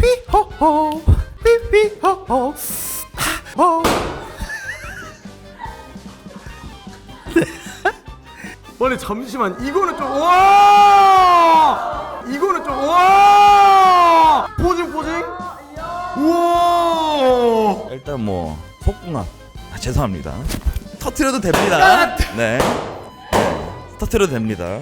휘휘호호 휘휘호호 하호. 아니 잠시만, 이거는 좀 와, 이거는 좀 와, 포징 우와. 일단 뭐 속궁합 죄송합니다. 터트려도 됩니다. 네. 터트려도 됩니다.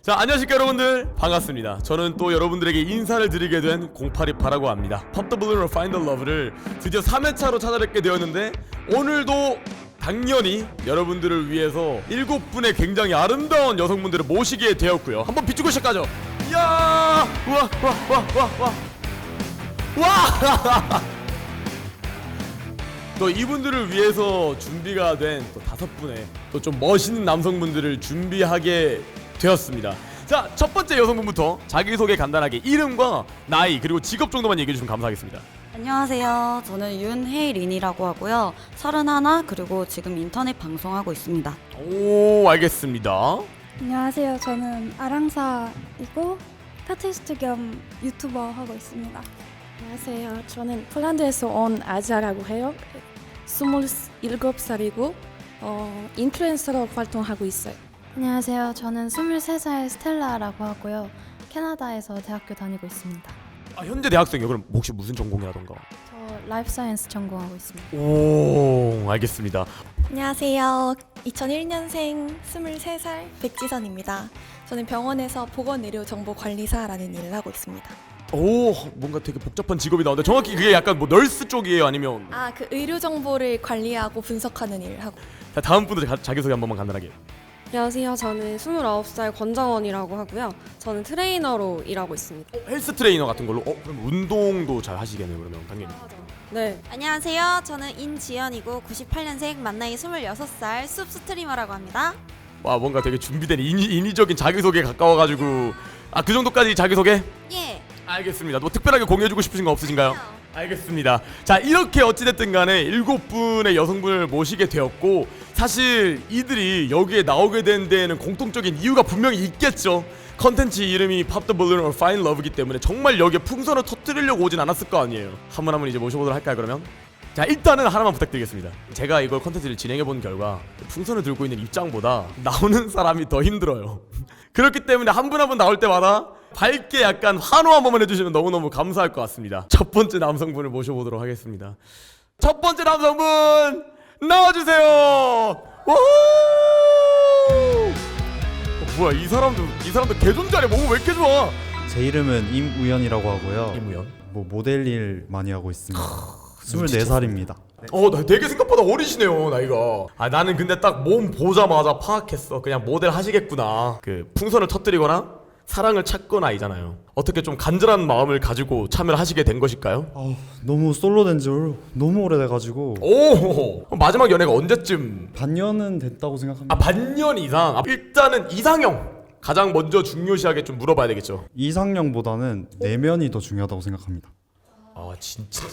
자, 안녕하십니까 여러분들, 반갑습니다. 저는 또 여러분들에게 인사를 드리게 된 082파라고 합니다. Pop the Balloon or Find the Love를 드디어 3회차로 찾아뵙게 되었는데, 오늘도 당연히 여러분들을 위해서 7분의 굉장히 아름다운 여성분들을 모시게 되었고요. 한번 비추고 시작하죠. 이야, 우와, 와. 또 이분들을 위해서 준비가 된 또 5분의 또 좀 멋있는 남성분들을 준비하게 되었습니다. 자, 첫 번째 여성분부터 자기소개 간단하게 이름과 나이 그리고 직업 정도만 얘기해 주시면 감사하겠습니다. 안녕하세요. 저는 윤혜린이라고 하고요. 31 그리고 지금 인터넷 방송하고 있습니다. 오, 알겠습니다. 안녕하세요. 저는 아랑사이고 카티스트 겸 유튜버 하고 있습니다. 안녕하세요. 저는 폴란드에서 온 아자라고 해요. 27살이고 인플루엔서로 활동하고 있어요. 안녕하세요. 저는 23살 스텔라라고 하고요. 캐나다에서 대학교 다니고 있습니다. 아, 현재 대학생이요? 그럼 혹시 무슨 전공이라던가? 저 라이프 사이언스 전공하고 있습니다. 오, 알겠습니다. 안녕하세요. 2001년생 23살 백지선입니다. 저는 병원에서 보건의료정보관리사라는 일을 하고 있습니다. 오, 뭔가 되게 복잡한 직업이 나오는데 정확히 그게 약간 뭐 널스 쪽이에요? 아니면? 그 의료정보를 관리하고 분석하는 일을 하고. 자, 다음 분들 자기소개 한 번만 간단하게. 안녕하세요. 저는 29살 권정원이라고 하고요. 저는 트레이너로 일하고 있습니다. 헬스 트레이너 같은 걸로? 그럼 운동도 잘 하시겠네요, 그러면 당연히. 네. 안녕하세요. 저는 인지연이고 98년생 만나이 26살 숲 스트리머라고 합니다. 와, 뭔가 되게 준비된 인위적인 자기소개에 가까워가지고. 아, 그 정도까지 자기소개? 예. 알겠습니다. 뭐 특별하게 공유해주고 싶으신 거 없으신가요? 알겠습니다. 자, 이렇게 어찌됐든 간에 7분의 여성분을 모시게 되었고, 사실 이들이 여기에 나오게 된 데에는 공통적인 이유가 분명히 있겠죠. 컨텐츠 이름이 Pop the Balloon or Find Love이기 때문에 정말 여기에 풍선을 터뜨리려고 오진 않았을 거 아니에요. 한 분 한 분 이제 모셔보도록 할까요, 그러면? 자, 일단은 하나만 부탁드리겠습니다. 제가 이걸 컨텐츠를 진행해본 결과 풍선을 들고 있는 입장보다 나오는 사람이 더 힘들어요. 그렇기 때문에 한 분 한 분 나올 때마다 밝게 약간 환호 한 번만 해주시면 너무너무 감사할 것 같습니다. 첫 번째 남성분을 모셔보도록 하겠습니다. 첫 번째 남성분 나와주세요. 뭐야, 이 사람도 개좀 잘해. 몸은 왜 이렇게 좋아? 제 이름은 임우연이라고 하고요. 임우연. 뭐 모델 일 많이 하고 있습니다. 24살입니다. 나 되게 생각보다 어리시네요, 나이가. 아, 나는 근데 딱 몸 보자마자 파악했어. 그냥 모델 하시겠구나. 그 풍선을 터뜨리거나 사랑을 찾거나 이잖아요. 어떻게 좀 간절한 마음을 가지고 참여를 하시게 된 것일까요? 너무 솔로 된 지 너무 오래돼가지고. 오, 마지막 연애가 언제쯤? 반년은 됐다고 생각합니다. 반년 이상. 일단은 이상형 가장 먼저 중요시하게 좀 물어봐야 되겠죠. 이상형보다는 내면이 더 중요하다고 생각합니다. 아, 진짜.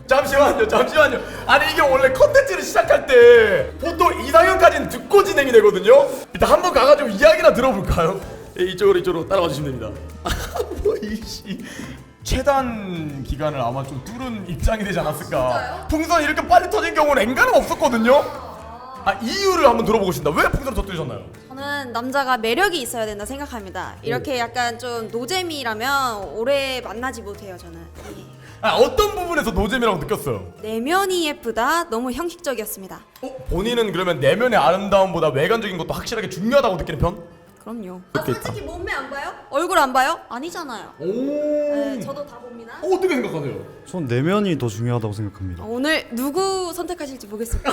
잠시만. 잠시만요. 아니, 이게 원래 컨텐츠를 시작할 때 보통 이상형까지는 듣고 진행이 되거든요. 일단 한번 가가지고 이야기나 들어볼까요? 이쪽으로 따라와 주시면 됩니다. 뭐 이씨. 최단 기간을 아마 좀 뚫은 입장이 되지 않았을까. 진짜요? 풍선이 이렇게 빨리 터진 경우는 엔간은 없었거든요. 이유를 한번 들어보고 싶다. 왜 풍선을 터뜨리셨나요? 저는 남자가 매력이 있어야 된다 생각합니다. 이렇게 약간 좀 노잼이라면 오래 만나지 못해요, 저는. 어떤 부분에서 노잼이라고 느꼈어요? 내면이 예쁘다. 너무 형식적이었습니다. 본인은 그러면 내면의 아름다움보다 외관적인 것도 확실하게 중요하다고 느끼는 편? 그럼요. 솔직히 몸매 안 봐요? 얼굴 안 봐요? 아니잖아요. 오. 네, 저도 다 봅니다. 어떻게 생각하세요? 전 내면이 더 중요하다고 생각합니다. 오늘 누구 선택하실지 보겠습니다.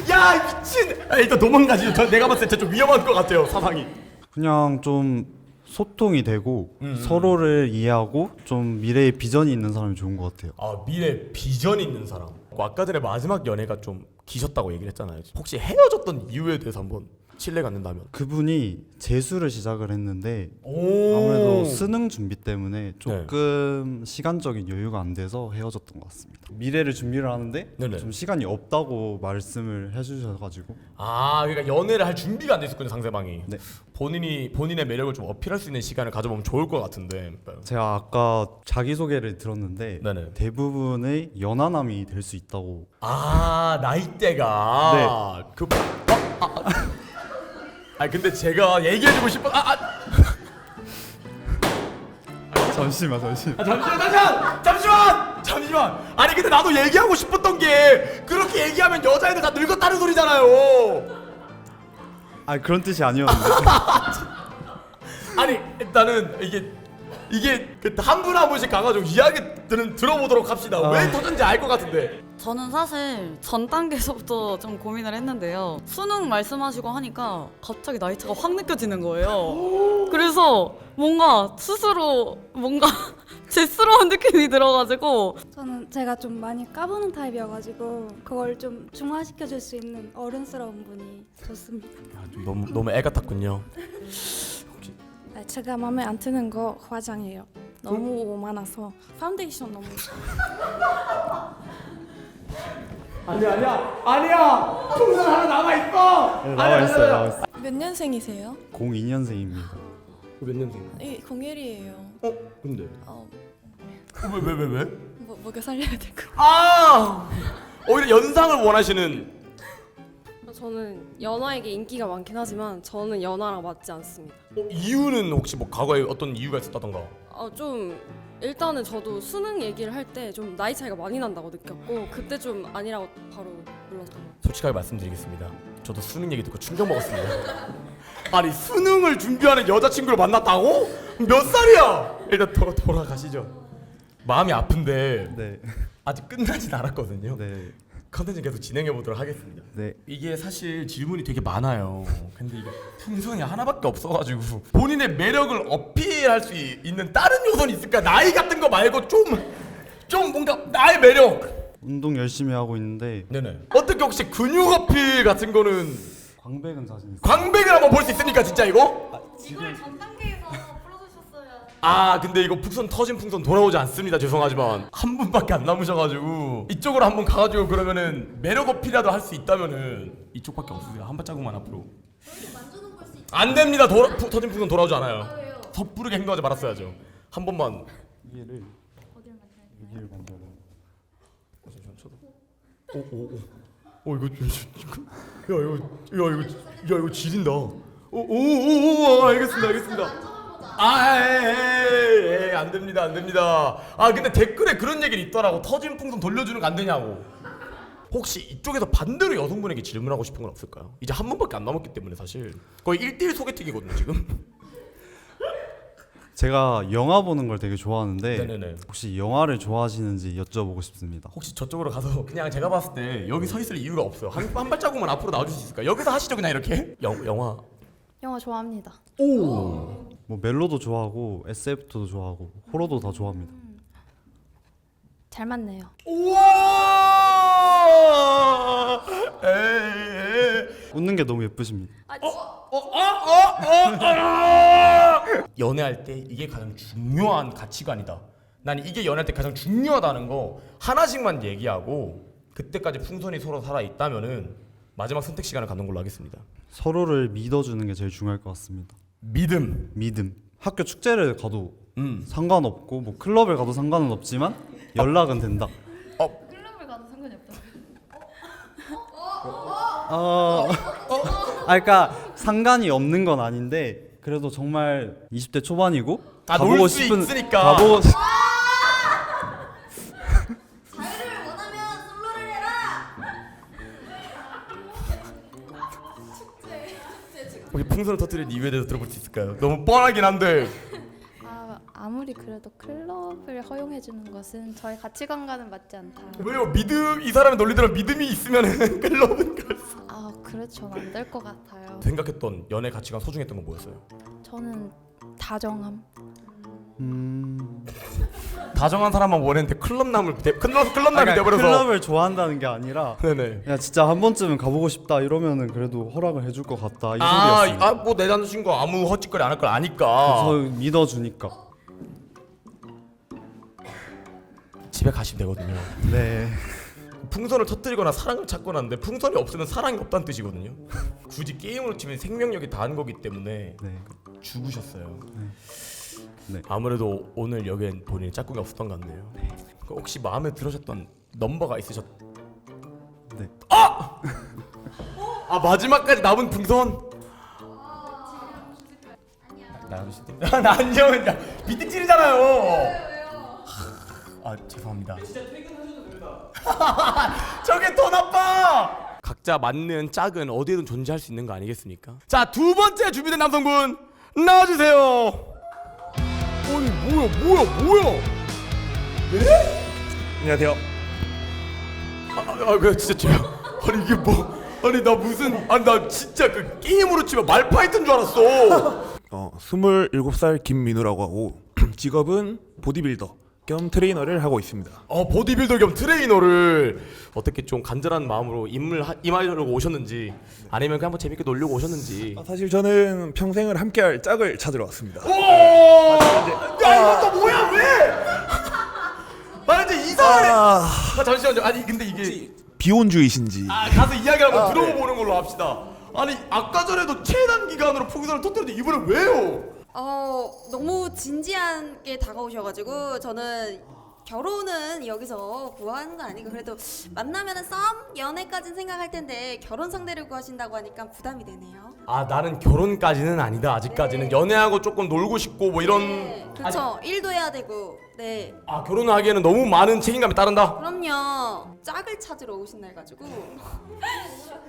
야, 미친! 일단 도망가지. 내가 봤을 때 좀 위험한 것 같아요, 사상이. 그냥 좀 소통이 되고 서로를 이해하고 좀 미래에 비전이 있는 사람이 좋은 것 같아요. 미래 비전 있는 사람. 아까 전에 마지막 연애가 좀 기셨다고 얘기를 했잖아요. 혹시 헤어졌던 이유에 대해서 한번 실례가 안 된다면. 그분이 재수를 시작을 했는데 오. 아무래도 수능 준비 때문에 조금 시간적인 여유가 안 돼서 헤어졌던 것 같습니다. 미래를 준비를 하는데 네네. 좀 시간이 없다고 말씀을 해주셔가지고 아, 그러니까 연애를 할 준비가 안 돼 있었군요, 상대방이. 네. 본인의 매력을 좀 어필할 수 있는 시간을 가져보면 좋을 것 같은데. 제가 아까 자기소개를 들었는데 네네. 대부분의 연하남이 될 수 있다고. 아, 나이대가. 그. 아, 근데 제가 얘기해주고 싶어. 잠시만. 잠시만. 아니 근데 나도 얘기하고 싶었던 게 그렇게 얘기하면 여자애들 다 늙었다는 소리잖아요. 아 그런 뜻이 아니었는데. 아니 일단은 이게 한 분 한 분씩 가가지고 이야기들은 들어보도록 합시다. 왜 터졌는지 알 것 같은데. 저는 사실 전 단계에서부터 좀 고민을 했는데요. 수능 말씀하시고 하니까 갑자기 나이 차가 확 느껴지는 거예요. 그래서 뭔가 스스로 뭔가 제스러운 느낌이 들어가지고 저는 제가 좀 많이 까부는 타입이어가지고 그걸 좀 중화시켜 줄 수 있는 어른스러운 분이 좋습니다. 너무 애 같았군요. 제가 마음에 안 드는 거 화장이에요. 너무 많아서 파운데이션 너무. 아니야. 풍선 하나 남아 있어. 네, 나와 있어요. 몇 년생이세요? 02년생입니다. 몇 년생? 01이에요. 근데 어, 왜? 뭐가 살려야 될 것. 오히려 연상을 원하시는. 저는 연하에게 인기가 많긴 하지만 저는 연하랑 맞지 않습니다. 이유는 혹시 뭐 과거에 어떤 이유가 있었다던가? 좀 일단은 저도 수능 얘기를 할 때 좀 나이 차이가 많이 난다고 느꼈고 그때 좀 아니라고 바로 눌렀던 것 같아요. 솔직하게 말씀드리겠습니다. 저도 수능 얘기 듣고 충격 먹었습니다. 아니 수능을 준비하는 여자친구를 만났다고? 몇 살이야? 일단 돌아가시죠. 마음이 아픈데 네. 아직 끝나진 않았거든요. 네. 컨텐츠 계속 진행해 보도록 하겠습니다. 네. 이게 사실 질문이 되게 많아요. 근데 이게 풍선이 하나밖에 없어가지고 본인의 매력을 어필할 수 있는 다른 요소는 있을까? 나이 같은 거 말고 좀 뭔가 나의 매력. 운동 열심히 하고 있는데 네네. 어떻게 혹시 근육 어필 같은 거는 광배근 자신 있어요. 광배를 한번 볼 수 있습니까 진짜 이거? 이걸 전 단계에서 풀어주셨어야. 근데 이거 터진 풍선 돌아오지 않습니다. 죄송하지만 한 분밖에 안 남으셔가지고 이쪽으로 한번 가가지고 그러면은 매력 어필이라도 할 수 있다면은 이쪽밖에 없으세요. 한 발자국만 앞으로. 안 됩니다. 터진 풍선 돌아오지 않아요. 섣부르게 행동하지 말았어야죠. 한 번만. 여기를 만져요. 이거 지린다. 알겠습니다. 안 됩니다. 근데 댓글에 그런 얘기는 있더라고. 터진 풍선 돌려주는 거 안 되냐고. 혹시 이쪽에서 반대로 여성분에게 질문하고 싶은 건 없을까요? 이제 한 번밖에 안 남았기 때문에 사실 거의 1대1 소개팅이거든요 지금. 제가 영화 보는 걸 되게 좋아하는데 네네네. 혹시 영화를 좋아하시는지 여쭤보고 싶습니다. 혹시 저쪽으로 가서 그냥 제가 봤을 때 여기 서 있을 이유가 없어요. 한 발자국만 앞으로 나와줄 수 있을까요? 여기서 하시죠 그냥 이렇게. 영화. 영화 좋아합니다. 뭐 멜로도 좋아하고 SF도 좋아하고 호러도 다 좋아합니다. 잘 맞네요. 우와! 웃는 게 너무 예쁘십니다. 연애할 때 이게 가장 중요한 가치관이다. 난 이게 연애할 때 가장 중요하다는 거 하나씩만 얘기하고 그때까지 풍선이 서로 살아 있다면은 마지막 선택 시간을 갖는 걸로 하겠습니다. 서로를 믿어주는 게 제일 중요할 것 같습니다. 믿음. 학교 축제를 가도 상관없고 뭐 클럽을 가도 상관은 없지만 연락은 된다. 클럽을 가도 상관이 없다. 그러니까 상관이 없는 건 아닌데 그래도 정말 20대 초반이고 놀 수 있으니까. 가보고 자유를 원하면 솔로를 해라. 혹시 풍선을 터뜨린 이유에 대해서 들어볼 수 있을까요? 너무 뻔하긴 한데. 아무리 그래도 클럽을 허용해주는 것은 저의 가치관과는 맞지 않다. 왜요? 이 사람의 논리대로 믿음이 있으면은 클럽은 갈 수. 그렇죠. 안 될 것 같아요. 생각했던 연애 가치관 소중했던 건 뭐였어요? 저는 다정함. 다정한 사람만 원했는데 클럽남이 돼버려서. 클럽을 좋아한다는 게 아니라 네네. 그냥 진짜 한 번쯤은 가보고 싶다 이러면은 그래도 허락을 해줄 것 같다 이 소리였어요. 뭐 내 남자친구 아무 헛짓거리 안 할 걸 아니까. 저 믿어주니까. 집에 가시면 되거든요. 네. 풍선을 터뜨리거나 사랑을 찾거나 하는데 풍선이 없으면 사랑이 없다는 뜻이거든요. 굳이 게임으로 치면 생명력이 다한 거기 때문에 네. 죽으셨어요. 네. 아무래도 오늘 여기엔 본인이 짝꿍이 없었던 것 같네요. 혹시 마음에 들으셨던 넘버가 있으셨? 네. 아! 마지막까지 남은 풍선? 나 안녕은요. 비틱질이잖아요. 죄송합니다. 진짜 퇴근하셔도 됩니다. 저게 더 나빠. 각자 맞는 짝은 어디에든 존재할 수 있는 거 아니겠습니까? 자, 두 번째 준비된 남성분 나와주세요. 아니 뭐야? 네? 안녕하세요. 그 진짜 저요. 아니 이게 뭐? 아니 나 무슨? 나 진짜 그 게임으로 치면 말파이트인 줄 알았어. 27살 김민우라고 하고 직업은 보디빌더 겸 트레이너를 하고 있습니다. 보디빌더 겸 트레이너를 어떻게 좀 간절한 마음으로 임하려고 오셨는지 아니면 그냥 한번 재밌게 놀려고 오셨는지. 사실 저는 평생을 함께할 짝을 찾으러 왔습니다. 야 이것도 뭐야 왜? 이제 이상하네. 잠시만요. 아니 근데 이게 비혼주의신지. 가서 이야기 한번 들어보는 걸로 합시다. 아니 아까 전에도 최단 기간으로 풍선을 터뜨렸는데 이번엔 왜요? 너무 진지하게 다가오셔가지고 저는 결혼은 여기서 구하는 거 아니고 그래도 만나면은 썸 연애까지는 생각할 텐데 결혼 상대를 구하신다고 하니까 부담이 되네요. 나는 결혼까지는 아니다. 아직까지는 연애하고 조금 놀고 싶고 뭐 이런. 네, 그렇죠. 일도 해야 되고. 네. 결혼하기에는 너무 많은 책임감이 따른다. 그럼요. 짝을 찾으러 오신 날 가지고.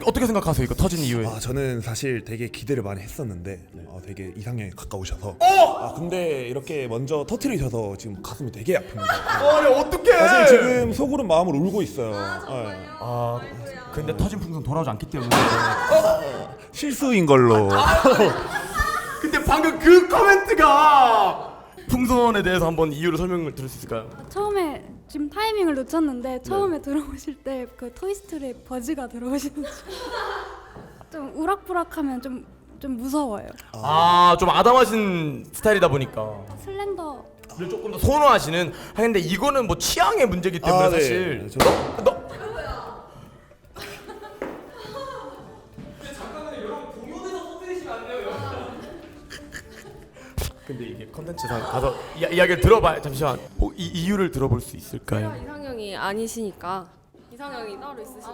어떻게 생각하세요? 이거 터진 이유에. 저는 사실 되게 기대를 많이 했었는데 되게 이상형에 가까우셔서. 근데 이렇게 먼저 터트리셔서 지금 가슴이 되게 아픕니다. 아니 어떡해? 사실 지금 속으로 마음을 울고 있어요. 근데 터진 풍선 돌아오지 않기 때문에. 실수인 걸로. 근데 방금 그 코멘트가 풍선에 대해서 한번 이유를 설명을 들을 수 있을까요? 처음에 지금 타이밍을 놓쳤는데 처음에 들어오실 때 그 토이스토리의 버즈가 들어오시는 좀 우락부락하면 좀 무서워요. 좀 아담하신 스타일이다 보니까 슬렌더. 를 조금 더 선호하시는. 근데 이거는 뭐 취향의 문제이기 때문에 사실. 저... 근데 이게 컨텐츠상 가서 이야기를 들어봐야. 잠시만. 이 이유를 들어볼 수 있을까요? 이상형이 아니시니까 이상형이 따로 있으시니까.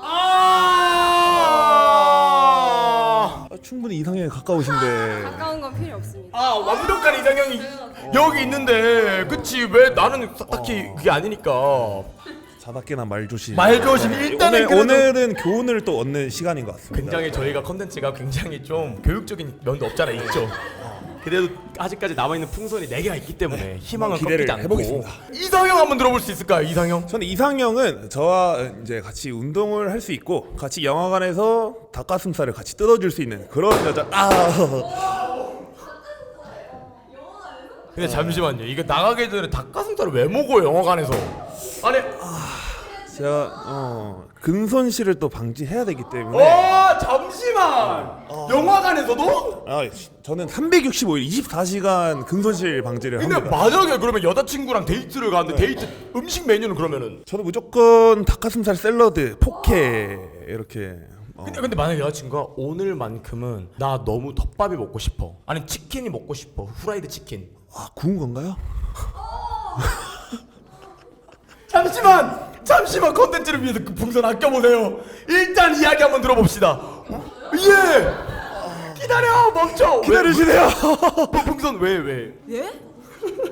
충분히 이상형에 가까우신데. 가까운 건 필요 없습니다. 완벽한 이상형이 여기 있는데, 그치? 왜 나는 딱히 그게 아니니까. 자답게나 말조심. 일단은 오늘은 교훈을 또 얻는 시간인 것 같습니다. 굉장히 저희가 컨텐츠가 굉장히 좀 교육적인 면도 없잖아 있죠. 그래도 아직까지 남아있는 풍선이 4개가 있기 때문에 희망을 기대를 꺾이지 않고 해보겠습니다. 이상형 한번 들어볼 수 있을까요? 이상형? 저는 이상형은 저와 이제 같이 운동을 할 수 있고 같이 영화관에서 닭가슴살을 같이 뜯어줄 수 있는 그런 여자. 근데 잠시만요. 이거 나가기 전에 닭가슴살을 왜 먹어요 영화관에서? 아니 제가 근손실을 또 방지해야 되기 때문에. 잠시만. 영화관에서도? 저는 365일 24시간 근손실 방지를 근데 합니다. 만약에 그러면 여자친구랑 데이트를 가는데 데이트 음식 메뉴는 그러면은? 저는 무조건 닭가슴살 샐러드, 포케 이렇게. 근데 만약에 여자친구가 오늘만큼은 나 너무 덮밥이 먹고 싶어. 아니 치킨이 먹고 싶어. 후라이드 치킨. 구운 건가요? 잠시만 컨텐츠를 위해서 그 풍선 아껴보세요. 일단 이야기 한번 들어봅시다. 예. 기다려 멈춰. 기다리시네요. 풍선 왜? 예?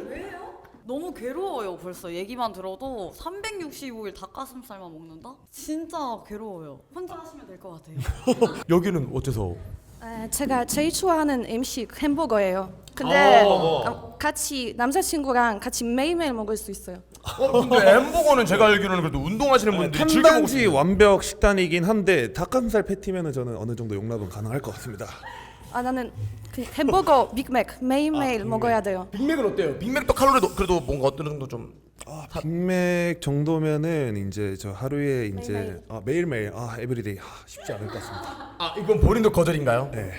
왜요? 너무 괴로워요. 벌써 얘기만 들어도 365일 닭가슴살만 먹는다? 진짜 괴로워요. 혼자 하시면 될 것 같아요. 여기는 어째서? 제가 제일 좋아하는 음식 햄버거예요. 근데 같이 남자친구랑 같이 매일매일 먹을 수 있어요. 근데 햄버거는 제가 알기로는 그래도 운동하시는 분들이 즐겨 탄단지 완벽 식단이긴 한데 닭가슴살 패티면은 저는 어느 정도 용납은 가능할 것 같습니다. 나는 그 햄버거 빅맥 매일매일 먹어야 돼요. 빅맥은 어때요? 빅맥도 칼로리 그래도 뭔가 어느 정도 좀 빅맥 정도면은 이제 저 하루에 이제 매일매일 에브리데이 쉽지 않을 것 같습니다. 이건 본인도 거절인가요? 네.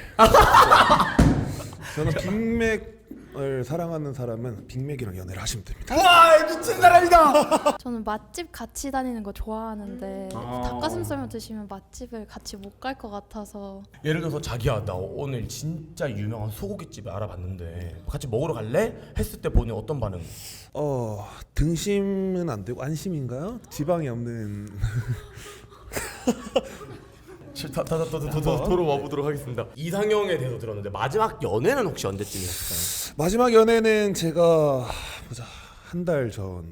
저는 빅맥을 사랑하는 사람은 빅맥이랑 연애를 하시면 됩니다. 와 미친 사람이다. 저는 맛집 같이 다니는 거 좋아하는데 닭가슴살만 드시면 맛집을 같이 못 갈 것 같아서. 예를 들어서 자기야 나 오늘 진짜 유명한 소고기집을 알아봤는데 같이 먹으러 갈래? 했을 때 본인 어떤 반응? 등심은 안 되고 안심인가요? 지방이 없는. 도로 와보도록 하겠습니다. 이상형에 대해서 들었는데 마지막 연애는 혹시 언제쯤이었어요? 마지막 연애는 제가 보자 한 달 전.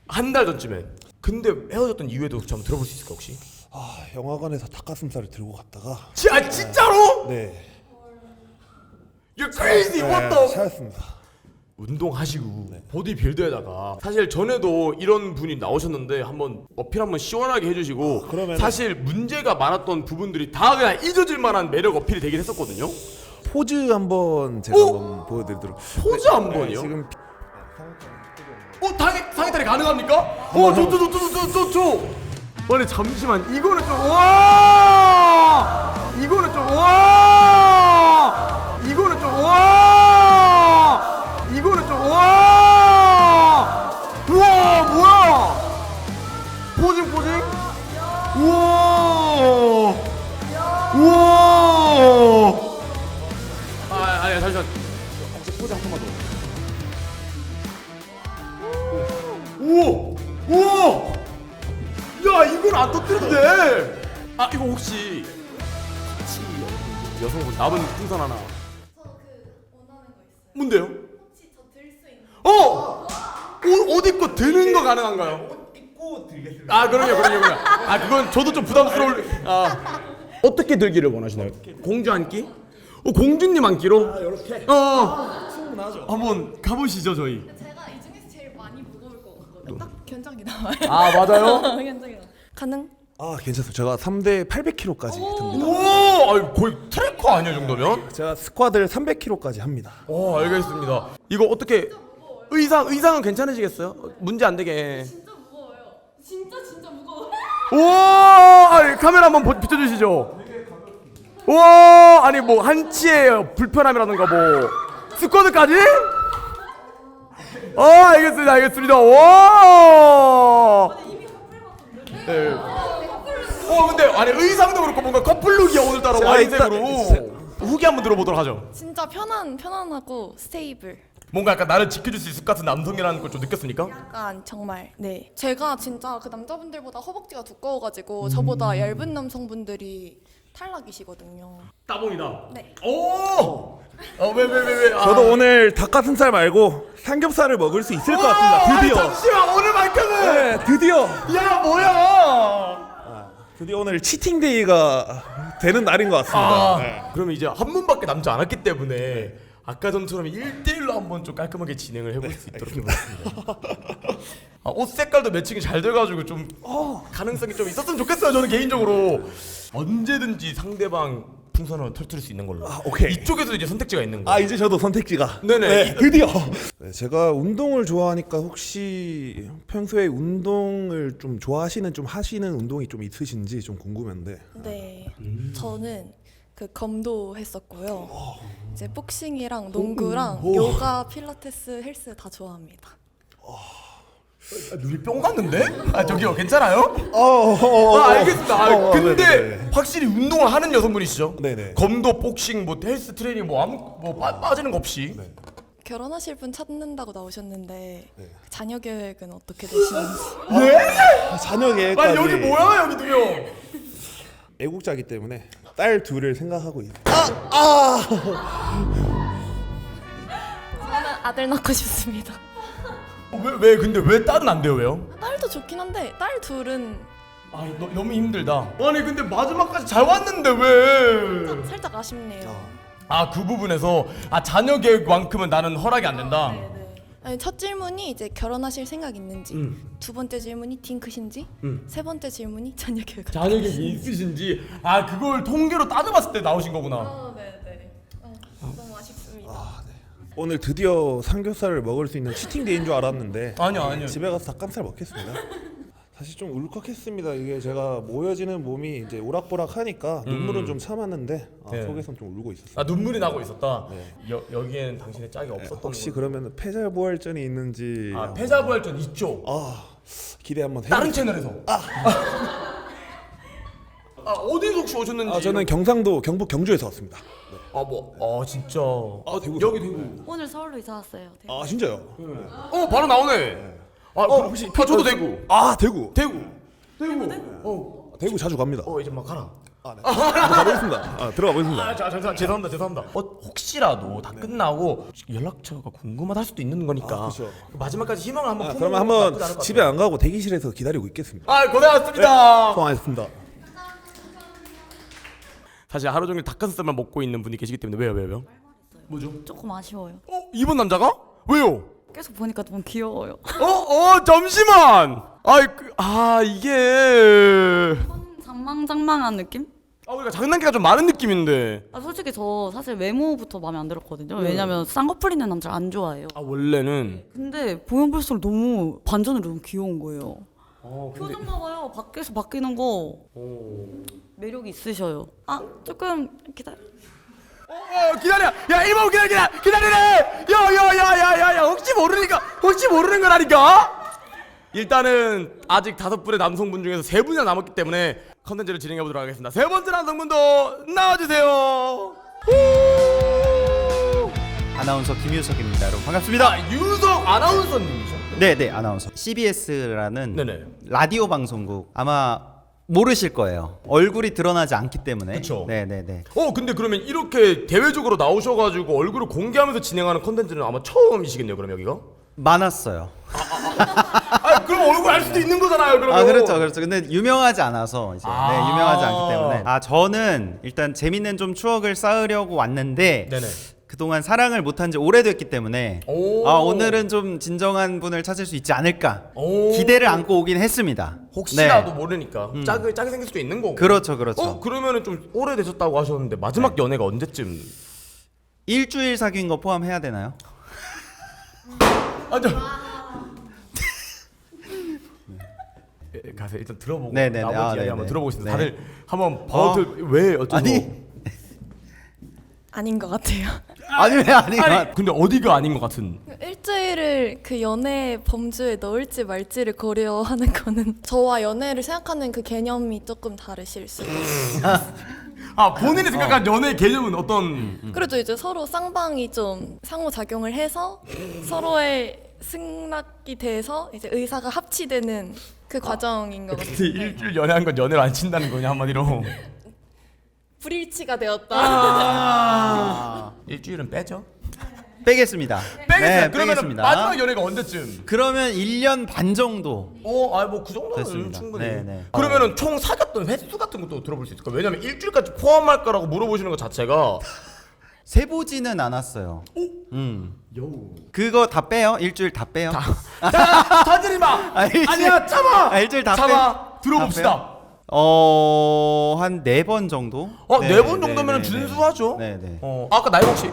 한 달 전쯤에. 근데 헤어졌던 이유에도 혹시 한번 들어볼 수 있을까 혹시? 영화관에서 닭가슴살을 들고 갔다가. 진짜로? 네. You're crazy. What the? 차였습니다. 운동하시고 보디빌더에다가 사실 전에도 이런 분이 나오셨는데 한번 어필 한번 시원하게 해주시고 그러면은- 사실 문제가 많았던 부분들이 다 그냥 잊어질 만한 매력 어필이 되긴 했었거든요. 포즈 한번 제가 한번 보여드리도록. 포즈 한 번이요? 지금 상의탈이 가능합니까? 저. 아니 잠시만 이거는 좀 와. 이거는 좀 와. 이거는 좀 와. 이거는 좀 와. 우와 뭐야? 포징. 우와. 아니 잠시만. 혹시 포즈 한 번만 더. 우와! 야 이건 안 터뜨려도 돼! 이거 혹시 같이 여성분 남은 풍선 하나 뭔데요? 혹시 저 들 수 있는 옷 입고 드는 거 가능한가요? 옷 입고 들겠습니다. 그럼요 그건 저도 좀 부담스러울 어떻게 들기를 원하시나요? 공주 앉기? 공주님 앉기로? 이렇게? 충분하죠. 한번 가보시죠 저희. 딱 견적이 나와요. 맞아요? 견적이 나와요. 가능? 괜찮습니다. 제가 3대 800kg까지 듭니다. 오, 거의 트래커 아니야 이 정도면? 제가 스쿼드를 300kg까지 합니다. 알겠습니다. 이거 어떻게 의상은 괜찮으시겠어요? 문제 안 되게. 진짜 무거워요. 진짜 무거워. 오, 카메라 한번 비춰주시죠. 와, 아니 뭐 한치의 불편함이라든가 뭐 스쿼드까지? 알겠습니다. 와. 네. 근데 아니 의상도 그렇고 뭔가 커플룩이야 오늘따라 와인색으로. 후기 한번 들어보도록 하죠. 진짜 편안하고 스테이블. 뭔가 약간 나를 지켜줄 수 있을 것 같은 남성이라는 걸 좀 느꼈습니까? 약간 정말 네. 제가 진짜 그 남자분들보다 허벅지가 두꺼워가지고 저보다 얇은 남성분들이 탈락이시거든요. 따봉이다. 네. 오. 왜? 저도 오늘 닭가슴살 말고 삼겹살을 먹을 수 있을 것 같습니다. 드디어. 잠시만 오늘 만큼은. 네, 드디어. 야 뭐야? 드디어 오늘 치팅데이가 되는 날인 것 같습니다. 네. 그러면 이제 한 분밖에 남지 않았기 때문에 아까 전처럼 1대1로 한번 좀 깔끔하게 진행을 해볼 수 있도록 해보겠습니다. 옷 색깔도 매칭이 잘 돼가지고 좀 가능성이 좀 있었으면 좋겠어요. 저는 개인적으로 언제든지 상대방 풍선을 터뜨릴 수 있는 걸로. 오케이. 이쪽에도 이제 선택지가 있는 거예요. 이제 저도 선택지가. 네네. 네, 드디어. 제가 운동을 좋아하니까 혹시 평소에 운동을 좀 좋아하시는 좀 하시는 운동이 좀 있으신지 좀 궁금한데. 네. 저는 그 검도 했었고요. 이제 복싱이랑 농구랑 요가, 필라테스, 헬스 다 좋아합니다. 눈이 뿅 갔는데? 저기요 괜찮아요? 알겠습니다. 근데 네네. 확실히 운동을 하는 여성분이시죠? 네네. 검도, 복싱, 뭐 헬스 트레이닝 빠지는 거 없이. 네. 결혼하실 분 찾는다고 나오셨는데 자녀 계획은 어떻게 되시는지. 자녀 계획까지. 아니 여기 뭐야 여기 두 명. 애국자이기 때문에 딸 둘을 생각하고 있어요. 저는 아들 낳고 싶습니다. 근데 왜 딸은 안 돼요 왜요? 딸도 좋긴 한데 딸 둘은 너무 힘들다. 아니 근데 마지막까지 잘 왔는데 왜? 살짝 아쉽네요. 그 부분에서 자녀 계획만큼은 나는 허락이 안 된다. 아니, 첫 질문이 이제 결혼하실 생각 있는지, 두 번째 질문이 딩크신지, 세 번째 질문이 자녀 계획. 자녀 계획이 있으신지. 그걸 통계로 따져봤을 때 나오신 거구나. 네. 아쉽습니다. 오늘 드디어 삼겹살을 먹을 수 있는 치팅 데이인 줄 알았는데 아니요. 집에 가서 닭가슴살 먹겠습니다. 사실 좀 울컥했습니다. 이게 제가 모여지는 몸이 이제 오락보락하니까 눈물은 좀 참았는데 네. 속에선 좀 울고 있었어요. 아 눈물이 나고 있었다. 네. 여기에는 당신의 짝이 없었던 혹시 걸로. 그러면 패자부활전이 있는지 아 패자부활전 있죠. 기대 한번 다른 해보겠습니다. 채널에서. 어디서 혹시 오셨는지. 저는 경상도 경북 경주에서 왔습니다. 진짜. 대구. 여기 대구. 오늘 서울로 이사 왔어요. 대구. 진짜요? 바로 나오네. 그럼 혹시 저도 대구. 대구. 대구. 대구 자주 갑니다. 이제 막 가라. 들어가 보겠습니다. 들어가 보겠습니다. 죄송합니다. 혹시라도 다 끝나고 연락처가 궁금하다 할 수도 있는 거니까. 그쵸. 마지막까지 희망을 한번 품는 그러면 건 한번 나쁘지 않을 것 집에 같아요. 안 가고 대기실에서 기다리고 있겠습니다. 고생하셨습니다. 수고하셨습니다. 사실 하루 종일 닭가슴살만 먹고 있는 분이 계시기 때문에 왜요? 뭐죠? 조금 아쉬워요. 이번 남자가? 왜요? 계속 보니까 너무 귀여워요. 잠시만. 이게. 장망장망한 느낌? 그러니까 장난기가 좀 많은 느낌인데. 솔직히 저 사실 외모부터 마음에 안 들었거든요. 왜냐면 쌍꺼풀 있는 남자를 안 좋아해요. 원래는. 근데 보면 볼수록 너무 반전으로 너무 귀여운 거예요. 표정 봐봐요. 밖에서 바뀌는 거 매력이 있으셔요. 조금 기다려. 기다려. 야, 1번 기다리래. 야, 혹시 모르는 거라니까. 일단은 아직 5분의 남성분 중에서 3분이나 남았기 때문에 컨텐츠를 진행해 보도록 하겠습니다. 세 번째 남성분도 나와주세요. 아나운서 김유석입니다. 여러분 반갑습니다. 유석 아나운서님이죠? 네네 아나운서. CBS라는 네네. 라디오 방송국 아마 모르실 거예요. 얼굴이 드러나지 않기 때문에. 그쵸. 네네네. 근데 그러면 이렇게 대외적으로 나오셔가지고 얼굴을 공개하면서 진행하는 컨텐츠는 아마 처음이시겠네요. 그럼 여기가? 많았어요. 그럼 얼굴 알 수도 있는 거잖아요. 그러면. 그렇죠. 근데 유명하지 않아서 이제 유명하지 않기 때문에. 저는 일단 재밌는 좀 추억을 쌓으려고 왔는데. 네네. 그동안 사랑을 못한 지 오래됐기 때문에 오늘은 좀 진정한 분을 찾을 수 있지 않을까 기대를 안고 오긴 했습니다. 혹시라도 모르니까 짝이 생길 수도 있는 거고. 그렇죠. 그러면은 좀 오래되셨다고 하셨는데 마지막 연애가 언제쯤? 일주일 사귄 거 포함해야 되나요? 가서 일단 들어보고 네네네. 나머지 이야기 한번 들어보겠습니다. 네. 다들 한번 왜 어쩌고. 아닌 것 같아요. 아니 근데 어디가 아닌 것 같은? 일주일을 그 연애 범주에 넣을지 말지를 고려하는 거는 저와 연애를 생각하는 그 개념이 조금 다르실 수도 있어요. 본인이 생각한 연애의 개념은 어떤? 그래도 이제 서로 쌍방이 좀 상호작용을 해서 서로의 승낙이 돼서 이제 의사가 합치되는 그 과정인 것 같아요. 일주일 연애한 건 연애를 안 친다는 거냐 한마디로? 불일치가 되었다. 일주일은 빼죠? 빼겠습니다. 그러면 빼겠습니다. 마지막 연애가 언제쯤? 그러면 1년 반 정도. 그 정도는 됐습니다. 충분히. 네네. 그러면은 총 사귀었던 횟수 같은 것도 들어볼 수 있을까? 왜냐면 일주일까지 포함할 거라고 물어보시는 것 자체가 세보지는 않았어요. 그거 다 빼요. 일주일 다 빼요. 타지리 마. 아니야 참아. 일주일 다 참아. 들어봅시다. 한 4번 정도? 4번 정도면 준수하죠. 네네. 아까 나이 혹시?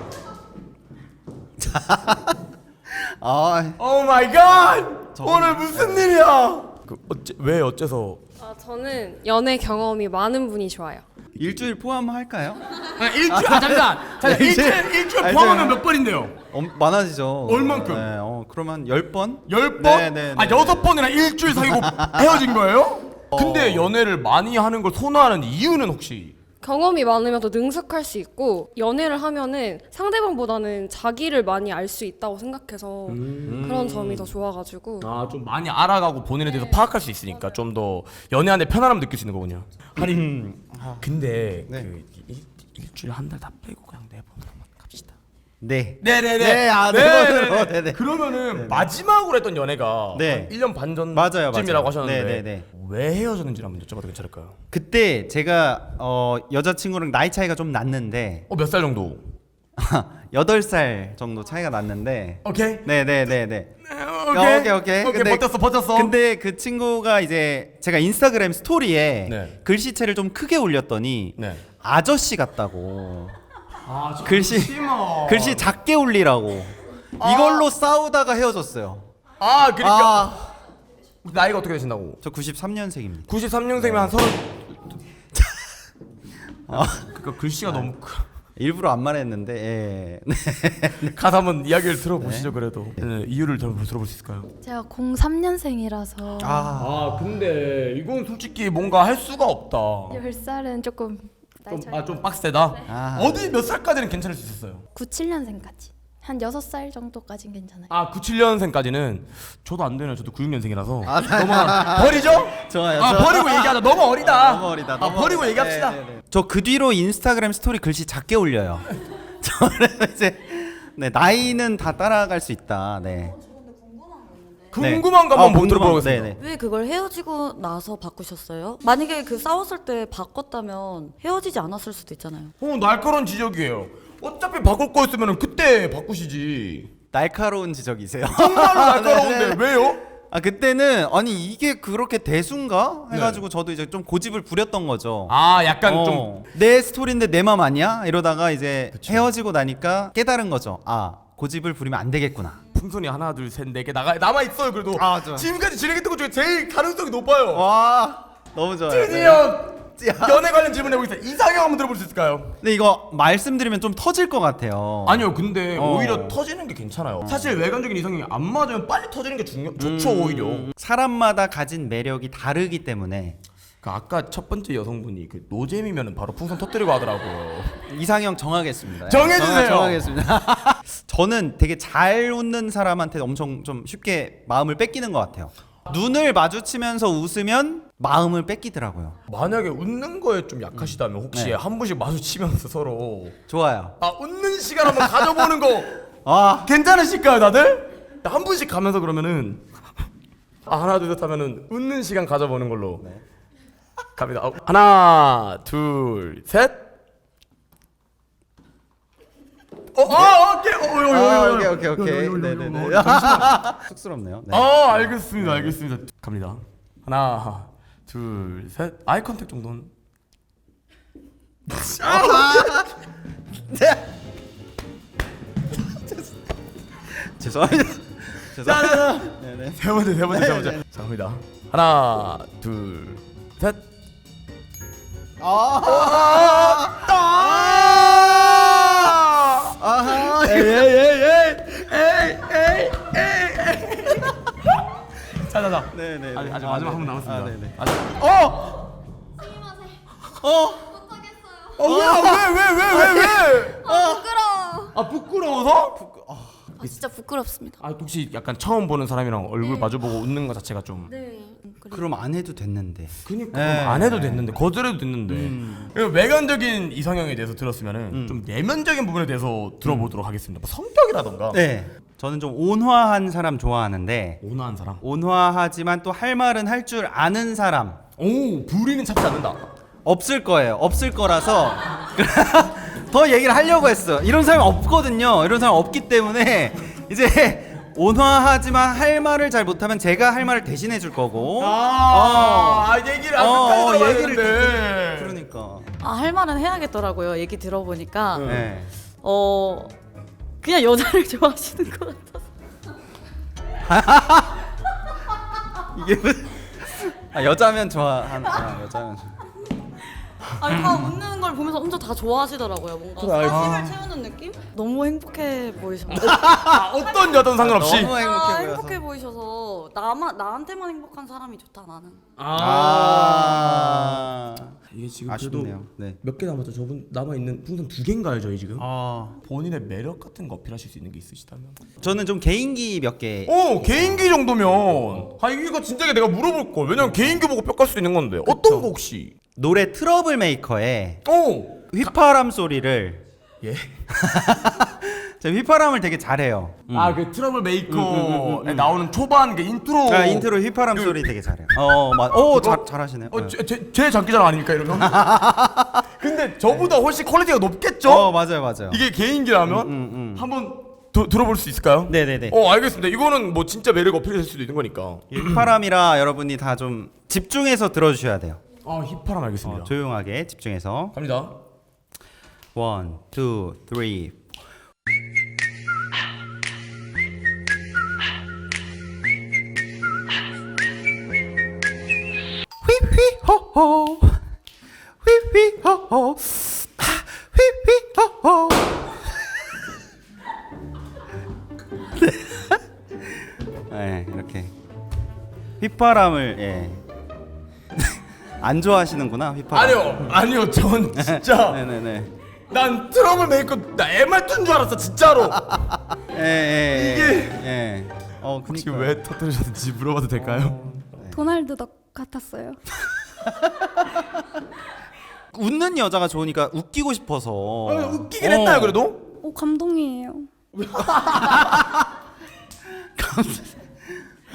오 마이 갓! 오늘 무슨 일이야? 왜 어째서? 저는 연애 경험이 많은 분이 좋아요. 일주일 포함할까요? 일주일 잠깐. 일주일 포함하면 몇 번인데요? 많아지죠. 얼만큼? 네, 그러면 10번? 10번? 네. 6번이나 일주일 사귀고 헤어진 거예요? 근데 연애를 많이 하는 걸 선호하는 이유는 혹시? 경험이 많으면 더 능숙할 수 있고 연애를 하면은 상대방보다는 자기를 많이 알 수 있다고 생각해서 그런 점이 더 좋아가지고 좀 많이 알아가고 본인에 대해서 파악할 수 있으니까 좀 더 연애하는데 편안함을 느낄 수 있는 거군요. 아니 근데 그 일주일 한 달 다 빼고 그냥 4번으로 갑시다. 네. 네네네. 4번으로. 네네. 그러면은 마지막으로 했던 연애가 네. 한 1년 반 맞아요. 전쯤이라고 하셨는데 네네네. 왜 헤어졌는지 한번 여쭤봐도 괜찮을까요? 그때 제가 여자친구랑 나이 차이가 좀 났는데 몇 살 정도? 8살 정도 차이가 났는데 오케이. 네네네네. 오케이. 근데, 버텼어. 근데 그 친구가 이제 제가 인스타그램 스토리에 네. 글씨체를 좀 크게 올렸더니 네. 아저씨 같다고. 글씨 작게 올리라고 이걸로 싸우다가 헤어졌어요. 아 그러니까 나이가 어떻게 되신다고? 저 93년생입니다. 93년생이면 한 30. 그러니까 글씨가 너무 일부러 안 말했는데 예. 가서 한번 이야기를 들어보시죠. 그래도 이유를 들어볼 수 있을까요? 제가 03년생이라서 아 근데 이건 솔직히 뭔가 할 수가 없다. 10살은 조금 좀 빡세다. 어디 몇 살까지는 괜찮을 수 있었어요? 97년생까지 한 6살 정도까지는 괜찮아요. 아 97년생까지는 저도 안 되네요. 저도 96년생이라서 너무 버리죠? 좋아요. 버리고 얘기하자. 너무 어리다. 너무 어리다. 버리고 얘기합시다. 저 그 뒤로 인스타그램 스토리 글씨 작게 올려요. 저는 이제 나이는 다 따라갈 수 있다. 네. 궁금한 거 한번 들어보고 있습니다. 네네. 왜 그걸 헤어지고 나서 바꾸셨어요? 만약에 그 싸웠을 때 바꿨다면 헤어지지 않았을 수도 있잖아요. 날카로운 지적이에요. 어차피 바꿀 거였으면 그때 바꾸시지. 날카로운 지적이세요. 정말로 날카로운데 왜요? 아 그때는 아니 이게 그렇게 대수인가 해가지고 저도 이제 좀 고집을 부렸던 거죠. 아 약간 좀 내 스토리인데 내 맘 아니야? 이러다가 이제 헤어지고 나니까 깨달은 거죠. 아 고집을 부리면 안 되겠구나. 풍선이 하나 둘 셋 네 개 남아 있어요. 그래도 좋아. 지금까지 진행했던 것 중에 제일 가능성이 높아요. 와 너무 좋아요. 드디어 연애 관련 질문 해보겠습니다. 이상형 한번 들어볼 수 있을까요? 근데 이거 말씀드리면 좀 터질 것 같아요. 아니요, 근데 오히려 터지는 게 괜찮아요. 사실 외관적인 이상형이 안 맞으면 빨리 터지는 게 좋죠 오히려. 사람마다 가진 매력이 다르기 때문에 아까 첫 번째 여성분이 그 노잼이면 바로 풍선 터뜨리고 하더라고요. 이상형 정하겠습니다. 정해주세요. 정하겠습니다. 저는 되게 잘 웃는 사람한테 엄청 좀 쉽게 마음을 뺏기는 것 같아요. 눈을 마주치면서 웃으면 마음을 뺏기더라고요. 만약에 웃는 거에 좀 약하시다면 혹시 한 분씩 마주치면서 서로 좋아요. 웃는 시간 한번 가져보는 거 괜찮으실까요 다들? 한 분씩 가면서 그러면은 하나 둘 셋 하면은 웃는 시간 가져보는 걸로 갑니다. 하나 둘 셋. 오케이. 네네네. 쑥스럽네요. 네. 알겠습니다. 갑니다. 하나, 둘, 셋. 아이 컨택 정도는. 죄송합니다. 자. 세 번째. 자, 갑니다. 하나, 둘, 셋. 자. 네네. 아직 마지막 한 분 남았습니다. 네네. 왜? 부끄러워. 부끄러워서? 진짜 부끄럽습니다. 혹시 약간 처음 보는 사람이랑 얼굴 마주보고 웃는 거 자체가 좀. 네. 그럼 안 해도 됐는데. 그니까 그럼 안 해도 됐는데 거절해도 됐는데. 외관적인 이상형에 대해서 들었으면은 좀 내면적인 부분에 대해서 들어보도록 하겠습니다. 뭐 성격이라던가. 네. 저는 좀 온화한 사람 좋아하는데. 온화한 사람. 온화하지만 또 할 말은 할 줄 아는 사람. 오, 불의는 찾지 않는다. 없을 거예요. 없을 거라서 더 얘기를 하려고 했어. 이런 사람 없거든요. 이런 사람 없기 때문에 이제 온화하지만 할 말을 잘 못하면 제가 할 말을 대신해 줄 거고. 얘기를 안 끝까지 얘기를 들어야 그러니까. 할 말은 해야겠더라고요. 얘기 들어보니까 네. 그냥 여자를 좋아하시는 것 같아서. 이게 여자면 좋아하는 여자면 다 웃는 걸 보면서 혼자 다 좋아하시더라고요. 뭔가 사심을 채우는 느낌? 너무 행복해 보이셔서. 어떤 여든 상관없이. 너무 행복해 보여서. 행복해 보이셔서 나한테만 행복한 사람이 좋다 나는. 이게 지금 아쉽네요. 네. 몇 개 남았죠? 저분 남아 있는 풍선 2개인가요, 저희 지금? 본인의 매력 같은 거 어필하실 수 있는 게 있으시다면? 저는 좀 개인기 몇 개. 개인기 정도면 이거 진작에 내가 물어볼 걸. 왜냐면 개인기 보고 평가할 수 있는 건데. 어떤 거 혹시? 노래 트러블 메이커의 휘파람 소리를 제가 휘파람을 되게 잘해요. 그 트러블 메이커에 나오는 초반 그 인트로. 인트로 휘파람 소리 되게 잘해요. 잘하시네요. 제 장기자랑 아닙니까 이러면? 근데 저보다 훨씬 퀄리티가 높겠죠? 맞아요. 이게 개인기라면 한번 들어볼 수 있을까요? 네네네. 알겠습니다. 이거는 뭐 진짜 매력 어필할 수도 있는 거니까. 휘파람이라 여러분이 다 좀 집중해서 들어주셔야 돼요. 휘파람 알겠습니다. 조용하게 집중해서 갑니다. 1, 2, 3. 휘휘호호 휘휘호호 휘휘호호. 네, 이렇게 휘파람을 안 좋아하시는구나 휘파람. 아니요 전 진짜 네네네. 난 트러블 메이커 나 애말투인 줄 알았어 진짜로. 이게 혹시 왜 터뜨리셨는지 물어봐도 될까요? 도날드 덕 같았어요. 웃는 여자가 좋으니까 웃기고 싶어서. 웃기긴 했나요 그래도? 감동이에요.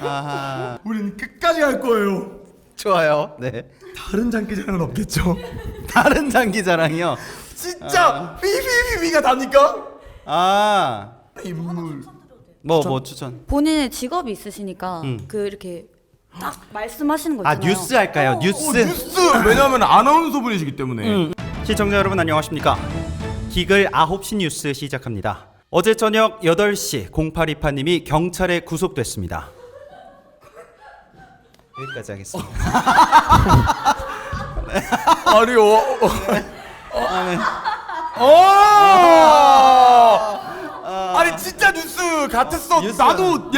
아하. 우린 끝까지 갈 거예요. 좋아요. 네. 다른 장기자랑은 없겠죠? 다른 장기자랑이요. 진짜 휘휘휘휘가 답니까? 아. 인물. 뭐 추천? 본인의 직업이 있으시니까 그 이렇게 딱 말씀하시는 거 있잖아요. 뉴스 할까요? 뉴스. 뉴스. 왜냐면 아나운서 분이시기 때문에. 시청자 여러분 안녕하십니까? 기글 9시 뉴스 시작합니다. 어제 저녁 8시 0828님이 경찰에 구속됐습니다. 여기까지 하겠습니다. 아니요. 아니 진짜 뉴스 같았어. 뉴스. 나도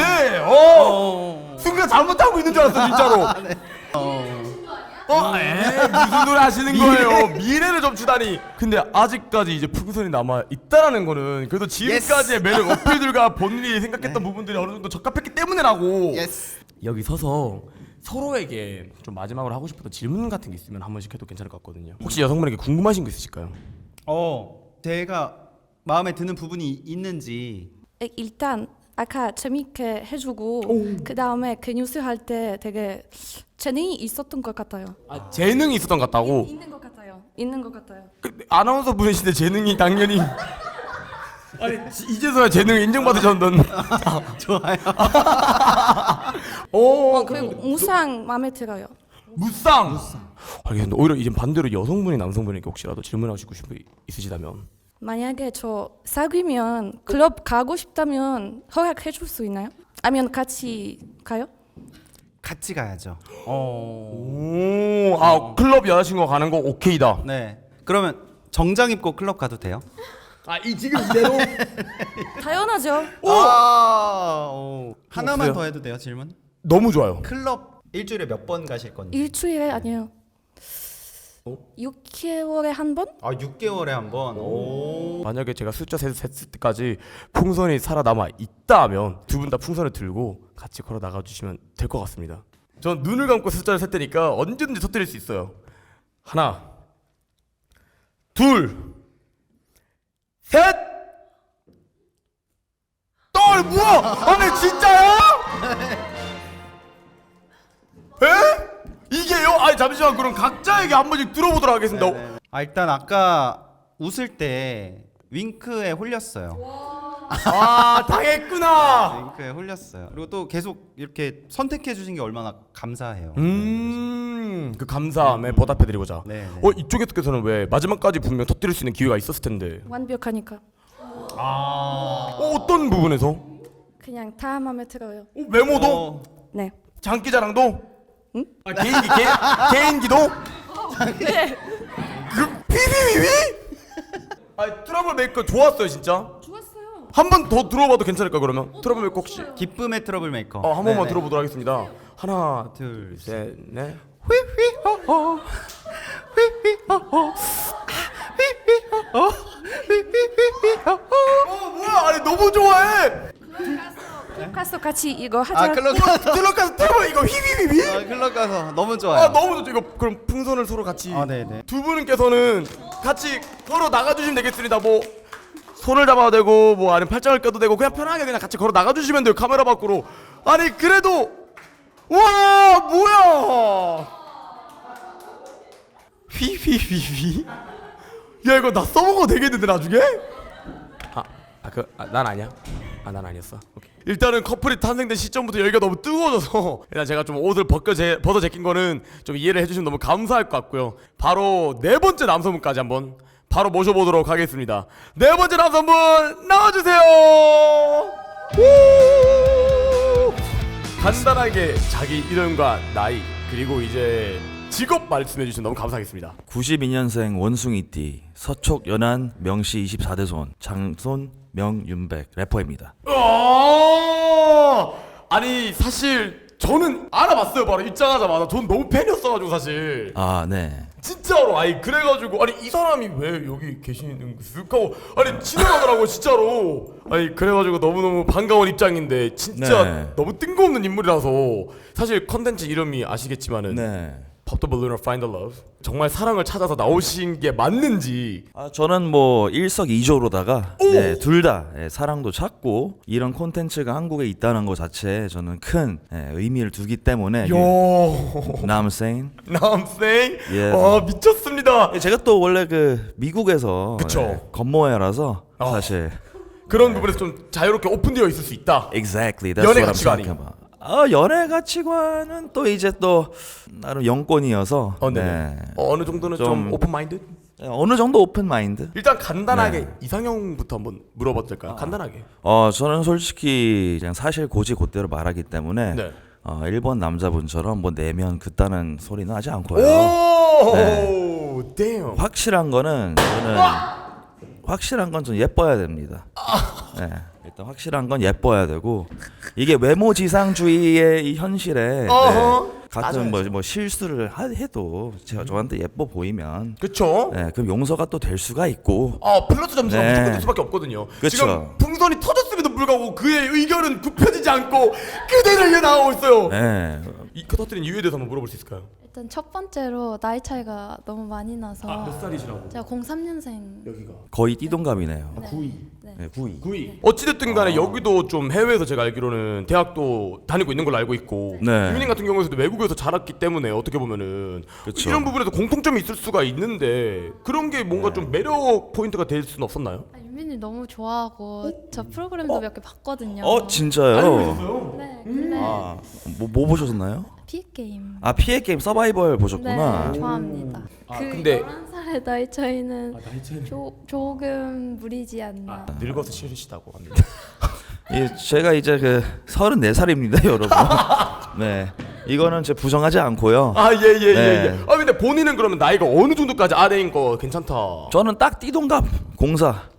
순간 잘못하고 있는 줄 알았어 진짜로. 무슨 소리 하시는 거예요? 미래를 점치다니. 근데 아직까지 이제 풍선이 남아 있다라는 거는 그래도 지금까지의 매력 어필들과 본인이 생각했던 부분들이 어느 정도 적합했기 때문에라고. 여기 서서 서로에게 좀 마지막으로 하고 싶었던 질문 같은 게 있으면 한 번씩 해도 괜찮을 것 같거든요. 혹시 여성분에게 궁금하신 거 있으실까요? 제가 마음에 드는 부분이 있는지. 일단 아까 재밌게 해주고 그 다음에 그 뉴스 할 때 되게 재능이 있었던 것 같아요. 재능이 있었던 것 같다고? 있는 것 같아요. 있는 것 같아요. 아나운서 분이신데 재능이 당연히. 아니 이제서야 재능을 인정받으셨던. 좋아요. 그리고 무상 마음에 들어요. 무쌍. 알겠습니다. 오히려 이제 반대로 여성분이 남성분에게 혹시라도 질문하시고 싶은 게 있으시다면. 만약에 저 사귀면 클럽 가고 싶다면 허락해 줄 수 있나요? 아니면 같이 가요? 같이 가야죠. 클럽 여자친구가 가는 거 오케이다. 네. 그러면 정장 입고 클럽 가도 돼요? 이 지금 이대로? 당연하죠. 하나만 더 해도 돼요, 질문? 너무 좋아요. 클럽 일주일에 몇 번 가실 건지. 일주일에 아니에요. 6개월에 한 번? 6개월에 한 번. 만약에 제가 숫자 셌을 때까지 풍선이 살아남아 있다면 두 분 다 풍선을 들고 같이 걸어 나가 주시면 될 것 같습니다. 전 눈을 감고 숫자를 셀 테니까 언제든지 터뜨릴 수 있어요. 하나, 둘, 셋. 뭐야? 아니 진짜요? 에? 이게요? 아니 잠시만, 그럼 각자에게 한 번씩 들어보도록 하겠습니다. 일단 아까 웃을 때 윙크에 홀렸어요. 당했구나. 윙크에 홀렸어요. 그리고 또 계속 이렇게 선택해 주신 게 얼마나 감사해요. 그 감사함에 보답해드리고자. 네. 이쪽에서는 왜 마지막까지 분명 터뜨릴 수 있는 기회가 있었을 텐데. 완벽하니까. 어떤 부분에서? 그냥 다 마음에 들어요. 외모도? 네. 장기자랑도? 응? 개인기도? 네. 피비비비? 트러블 메이커 좋았어요 진짜. 좋았어요. 한 번 더 들어봐도 괜찮을까 그러면? 트러블 메이커 혹시? 기쁨의 트러블 메이커. 한 번만 들어보도록 하겠습니다. 하나, 둘, 셋, 넷. 휘휘호호 휘휘호호 휘휘호호. 뭐야? 아니 너무 좋아해. 클럽 가서 같이 이거 하자. 클럽 가서 트러블 이거 휘비비비? 클럽 가서 너무 좋아요. 너무 좋죠. 이거 그럼 풍선을 서로 같이. 네네. 두 분께서는 같이 걸어 나가주시면 되겠습니다. 뭐 손을 잡아도 되고 뭐 아니면 팔짱을 껴도 되고 그냥 편하게 그냥 같이 걸어 나가주시면 돼요. 카메라 밖으로. 아니 그래도 와 뭐야? 휘휘휘휘. 야 이거 나 써먹어도 되겠는데 나중에? 난 아니야. 난 아니었어. 오케이. 일단은 커플이 탄생된 시점부터 여기가 너무 뜨거워져서 일단 제가 좀 옷을 벗어 제낀 거는 좀 이해를 해주시면 너무 감사할 것 같고요. 바로 네 번째 남성분까지 한번 바로 모셔보도록 하겠습니다. 네 번째 남성분 나와주세요. 우! 간단하게 자기 이름과 나이 그리고 이제 직업 말씀해주시면 너무 감사하겠습니다. 92년생 원숭이띠 서촉 연한 명시 24대 손 장손 명윤백 래퍼입니다. 아니 사실 저는 알아봤어요. 바로 입장하자마자 전 너무 팬이었어가지고 사실 아, 네. 진짜로 아니 그래가지고 아니 이 사람이 왜 여기 계시는 하고 아니 지나가더라고 진짜로. 아니 그래가지고 너무너무 반가운 입장인데 진짜 네. 너무 뜬금없는 인물이라서 사실 컨텐츠 이름이 아시겠지만은 네. Pop the Balloon or Find the Love 정말 사랑을 찾아서 나오신 게 맞는지. 아, 저는 뭐 일석이조로다가 네, 둘 다 사랑도 찾고 이런 콘텐츠가 한국에 있다는 것 자체에 저는 큰 의미를 두기 때문에 남생 예. 미쳤습니다. 제가 또 원래 그 미국에서 그쵸. 건모해라서 사실 그런 부분에서 좀 자유롭게 오픈되어 있을 수 있다. Exactly. That's 연애 what I'm 가치관이. talking about. 연애 가치관은 또 이제 또 나름 영권이어서 네. 어느 정도는 좀 오픈 마인드? 어느 정도 오픈 마인드? 일단 간단하게 이상형부터 한번 물어봐도 될까요? 간단하게. 저는 솔직히 그냥 사실 고지 곧대로 말하기 때문에 네. 일본 남자분처럼 뭐 내면 그따는 소리는 하지 않고요. 오, damn. 확실한 거는 저는 확실한 건 좀 예뻐야 됩니다. 네. 일단 확실한 건 예뻐야 되고 이게 외모 지상주의의 이 현실에 가끔 뭐 실수를 해도 저한테 예뻐 보이면 그쵸? 네, 그럼 용서가 또 될 수가 있고 플러스 점수가 네. 무조건 될 수밖에 없거든요. 그쵸. 지금 풍선이 터졌음에도 불구하고 그의 의견은 굽혀지지 않고 그대로 이어나가고 있어요. 네. 이 터뜨린 이유에 대해서 한번 물어볼 수 있을까요? 일단 첫 번째로 나이 차이가 너무 많이 나서 몇 살이시라고? 제가 03년생 여기가 거의 띠동갑이네요. 9위. 네, 9위. 어찌됐든 간에 여기도 좀 해외에서 제가 알기로는 대학도 다니고 있는 걸로 알고 있고 네. 유민님 같은 경우에도 외국에서 자랐기 때문에 어떻게 보면은 그쵸. 이런 부분에서 공통점이 있을 수가 있는데 그런 게 뭔가 좀 매력 포인트가 될 수는 없었나요? 유민이 너무 좋아하고 저 프로그램도 몇 개 봤거든요. 진짜요? 네, 근데 뭐 보셨나요? 피게임 피해 게임 서바이벌 보셨구나. 네, 좋아합니다. 근데 11살의 나이 차이는 조금 무리지 않나. 늙어서 싫으시다고 합니다. 제가 이제 그 34살입니다, 여러분. 네. 이거는 제 부정하지 않고요. 예. 네. 근데 본인은 그러면 나이가 어느 정도까지 아래인 거 괜찮다. 저는 딱 띠동갑 공사.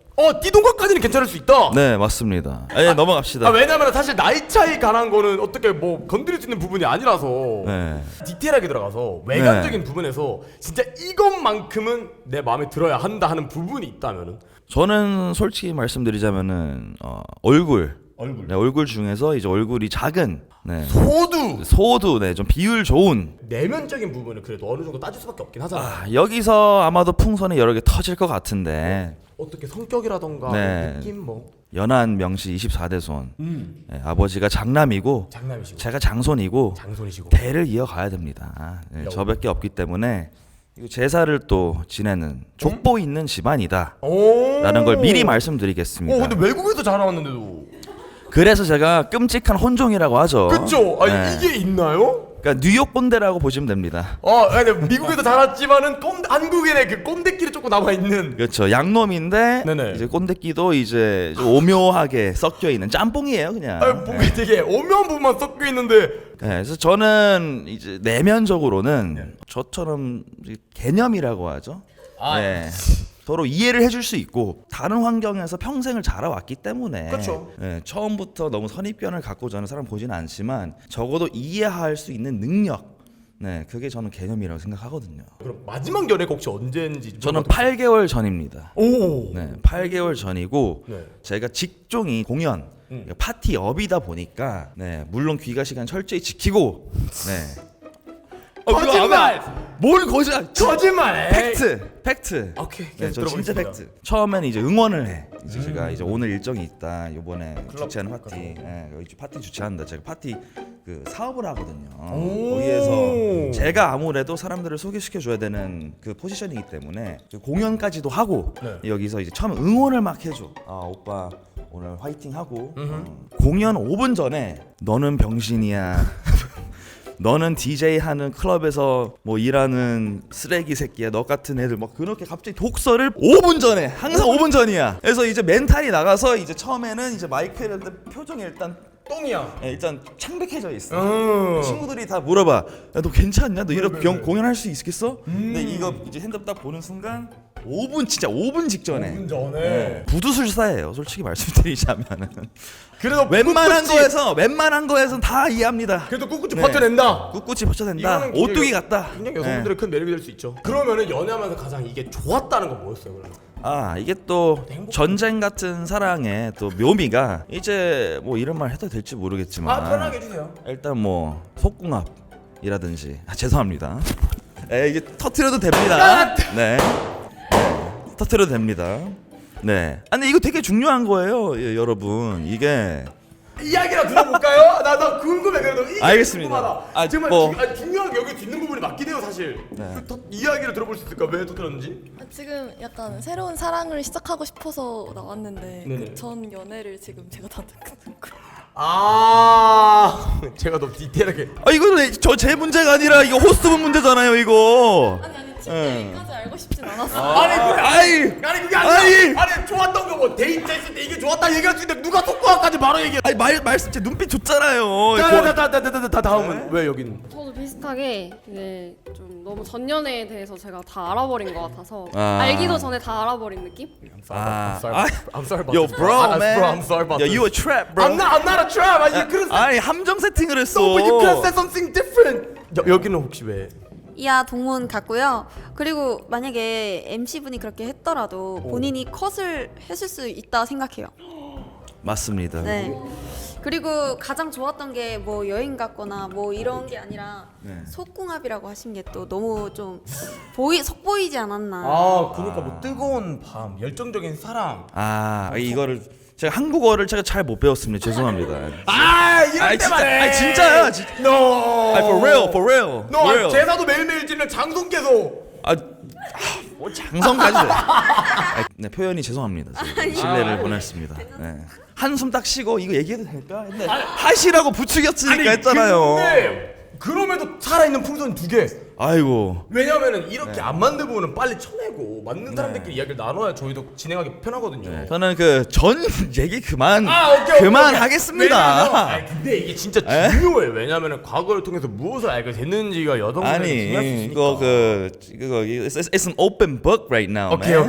띠동갑까지는 괜찮을 수 있다. 네, 맞습니다. 넘어갑시다. 왜냐면 사실 나이 차이 관한 거는 어떻게 뭐 건드릴 수 있는 부분이 아니라서 네. 디테일하게 들어가서 외관적인 부분에서 진짜 이것만큼은 내 마음에 들어야 한다 하는 부분이 있다면은 저는 솔직히 말씀드리자면은 얼굴. 네, 얼굴 중에서 이제 얼굴이 작은 소두 네, 좀 비율 좋은 내면적인 부분은 그래도 어느 정도 따질 수밖에 없긴 하잖아. 여기서 아마도 풍선이 여러 개 터질 것 같은데 어떻게 성격이라던가 네. 느낌 뭐 연한 명시 24대 손. 네, 아버지가 장남이고 제가 장손이고 대를 이어가야 됩니다. 네, 저밖에 없기 때문에 제사를 또 지내는 족보 있는 집안이다 라는 걸 미리 말씀드리겠습니다. 근데 외국에서 자라왔는데도 그래서 제가 끔찍한 혼종이라고 하죠. 그쵸? 네. 이게 있나요? 그러니까 뉴욕 꼰대라고 보시면 됩니다. 근데 미국에서 자랐지만은 한국인의 그 꼰대끼리 조금 남아 있는. 그렇죠. 양놈인데 네네. 이제 꼰대끼도 이제 좀 오묘하게 섞여 있는 짬뽕이에요, 그냥. 보기 되게 오묘한 부분만 섞여 있는데. 그래서 저는 이제 내면적으로는 저처럼 개념이라고 하죠. 네. 서로 이해를 해줄 수 있고 다른 환경에서 평생을 자라왔기 때문에 그렇죠. 네, 처음부터 너무 선입견을 갖고 저는 사람 보지는 않지만 적어도 이해할 수 있는 능력, 네, 그게 저는 개념이라고 생각하거든요. 그럼 마지막 연애가 혹시 언제인지? 저는 8개월 전입니다. 오. 네, 8개월 전이고 네. 제가 직종이 공연 파티업이다 보니까 네, 물론 귀가 시간 철저히 지키고 네. 거짓말! 뭘 거짓말? 팩트! 팩트. 오케이, 네, 저 진짜 들어보겠습니다. 팩트. 처음에는 이제 응원을 해. 이제 제가 이제 오늘 일정이 있다. 이번에 주최하는 파티. 네, 여기 파티 주최한다. 제가 파티 그 사업을 하거든요. 거기에서 제가 아무래도 사람들을 소개시켜 줘야 되는 그 포지션이기 때문에 공연까지도 하고 여기서 이제 처음 응원을 막 해줘. 오빠 오늘 화이팅 하고 공연 5분 전에 너는 병신이야. 너는 DJ 하는 클럽에서 뭐 일하는 쓰레기 새끼야, 너 같은 애들 막 그렇게 갑자기 독서를 5분 전에, 항상 5분 전이야. 그래서 이제 멘탈이 나가서 이제 처음에는 이제 마이크를 할 때 표정이 일단 똥이야. 일단 창백해져 있어. 친구들이 다 물어봐. 야, 너 괜찮냐? 너 이렇게 공연할 수 있겠어? 근데 이거 이제 핸드폰 딱 보는 순간 5분, 진짜 5분 직전에 5분 전에. 부두술사예요. 솔직히 말씀드리자면은. 그래도 웬만한 거에선 다 이해합니다. 그래도 꿋꿋이 네. 버텨낸다. 꿋꿋이 버텨낸다. 이거는 굉장히 오뚜기 같다. 굉장히 여성분들의 큰 매력이 될 수 있죠. 그러면은 연애하면서 가장 이게 좋았다는 건 뭐였어요, 그러면? 아, 이게 또 전쟁 같은 사랑의 또 묘미가 이제 뭐 이런 말 해도 될지 모르겠지만 편하게 해주세요. 일단 뭐 속궁합이라든지 죄송합니다. 이게 터트려도 됩니다. 네. 터트려도 됩니다. 네. 근데 이거 되게 중요한 거예요, 여러분. 이게 이야기나 들어볼까요? 나 궁금해. 그래도 이게 알겠습니다. 궁금하다. 정말 중요한 여기 있는 부분이 맞긴 해요, 사실. 네. 이야기를 들어볼 수 있을까? 왜 터뜨렸는지? 지금 약간 새로운 사랑을 시작하고 싶어서 나왔는데 네네. 그 전 연애를 지금 제가 다 듣는 거예요. 제가 너무 디테일하게. 이거는 제 문제가 아니라 이거 호스트분 문제잖아요, 이거. 아니 진짜 여기까지 알고 싶진 않았어요. 아니 그게 아니라 아니 좋았던 거 뭐 데이트 했을 때 이게 좋았다 얘기할 수 있는데 누가 속고까지 바로 얘기해. 말씀 제 눈빛 줬잖아요. 다음은 왜 여긴? 저도 비슷하게 이제 좀 너무 전 연애에 대해서 제가 다 알아버린 것 같아서 아. 알기도 전에 다 알아버린 느낌? I'm sorry about Yo, this. bro, I'm man. sorry about Yo, this. you a trap, bro. I'm not a trap. You could have 아니 함정 세팅을 했어. No, but you could have said something different. 여기는 혹시 왜? 이하 동문 같고요. 그리고 만약에 MC 분이 그렇게 했더라도 본인이 컷을 했을 수 있다 생각해요. 맞습니다. 네. 그리고 가장 좋았던 게 뭐 여행 갔거나 뭐 이런 게 아니라 네. 속궁합이라고 하신 게 또 너무 좀 속보이지 않았나. 그러니까 뭐 뜨거운 밤, 열정적인 사랑. 이거를 제가 한국어를 제가 잘 못 배웠습니다. 죄송합니다. 이럴 때만 해. 진짜야. No. for real. 너 제사도 매일매일 지는 장송께서. 뭐 장성까지. 네, 표현이 죄송합니다. 실례를 보냈습니다. 네. 한숨 딱 쉬고 이거 얘기해도 될까? 근데 하시라고 부추겼으니까 했잖아요. 근데 그럼에도 살아있는 풍선 2개. 아이고. 왜냐면은 이렇게 안 맞는 부분은 빨리 쳐내고 맞는 사람들끼리 이야기를 나눠야 저희도 진행하기 편하거든요. 저는 그 전 얘기 그만 오케이. 하겠습니다. 근데 이게 진짜 중요해. 왜냐면은 과거를 통해서 무엇을 알게 됐는지가 여성분에게 중요할 수 있으니까. 이거 it's an open book right now. Okay.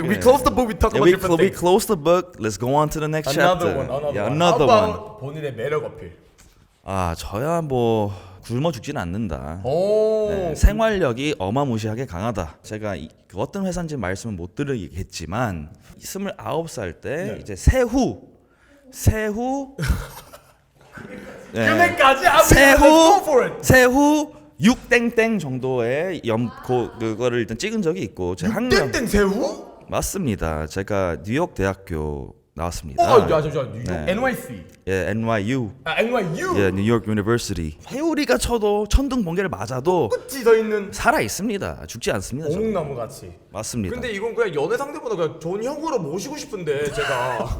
We close the book. We talk about different we things. close the book. Let's go on to the next chapter. Another one. 본인의 매력 어필. 저야 뭐 굶어 죽지는 않는다. 오. 네, 생활력이 어마무시하게 강하다. 제가 그 어떤 회사인지 말씀은 못 드리겠지만 29살 때 이제 세후 금액까지 세후 6땡땡 정도의 그거를 일단 찍은 적이 있고 제가 6땡땡 세후? 맞습니다. 제가 뉴욕 대학교 나왔습니다. 잠시만. 뉴욕 NYC. 예, NYU. NYU. 예, 뉴욕 유니버시티. 회오리가 쳐도 천둥 번개를 맞아도 끝이 서 있는 살아 있습니다. 죽지 않습니다. 저는. 오목나무 같이. 맞습니다. 근데 이건 그냥 연애 상대보다 그냥 좋은 형으로 모시고 싶은데 제가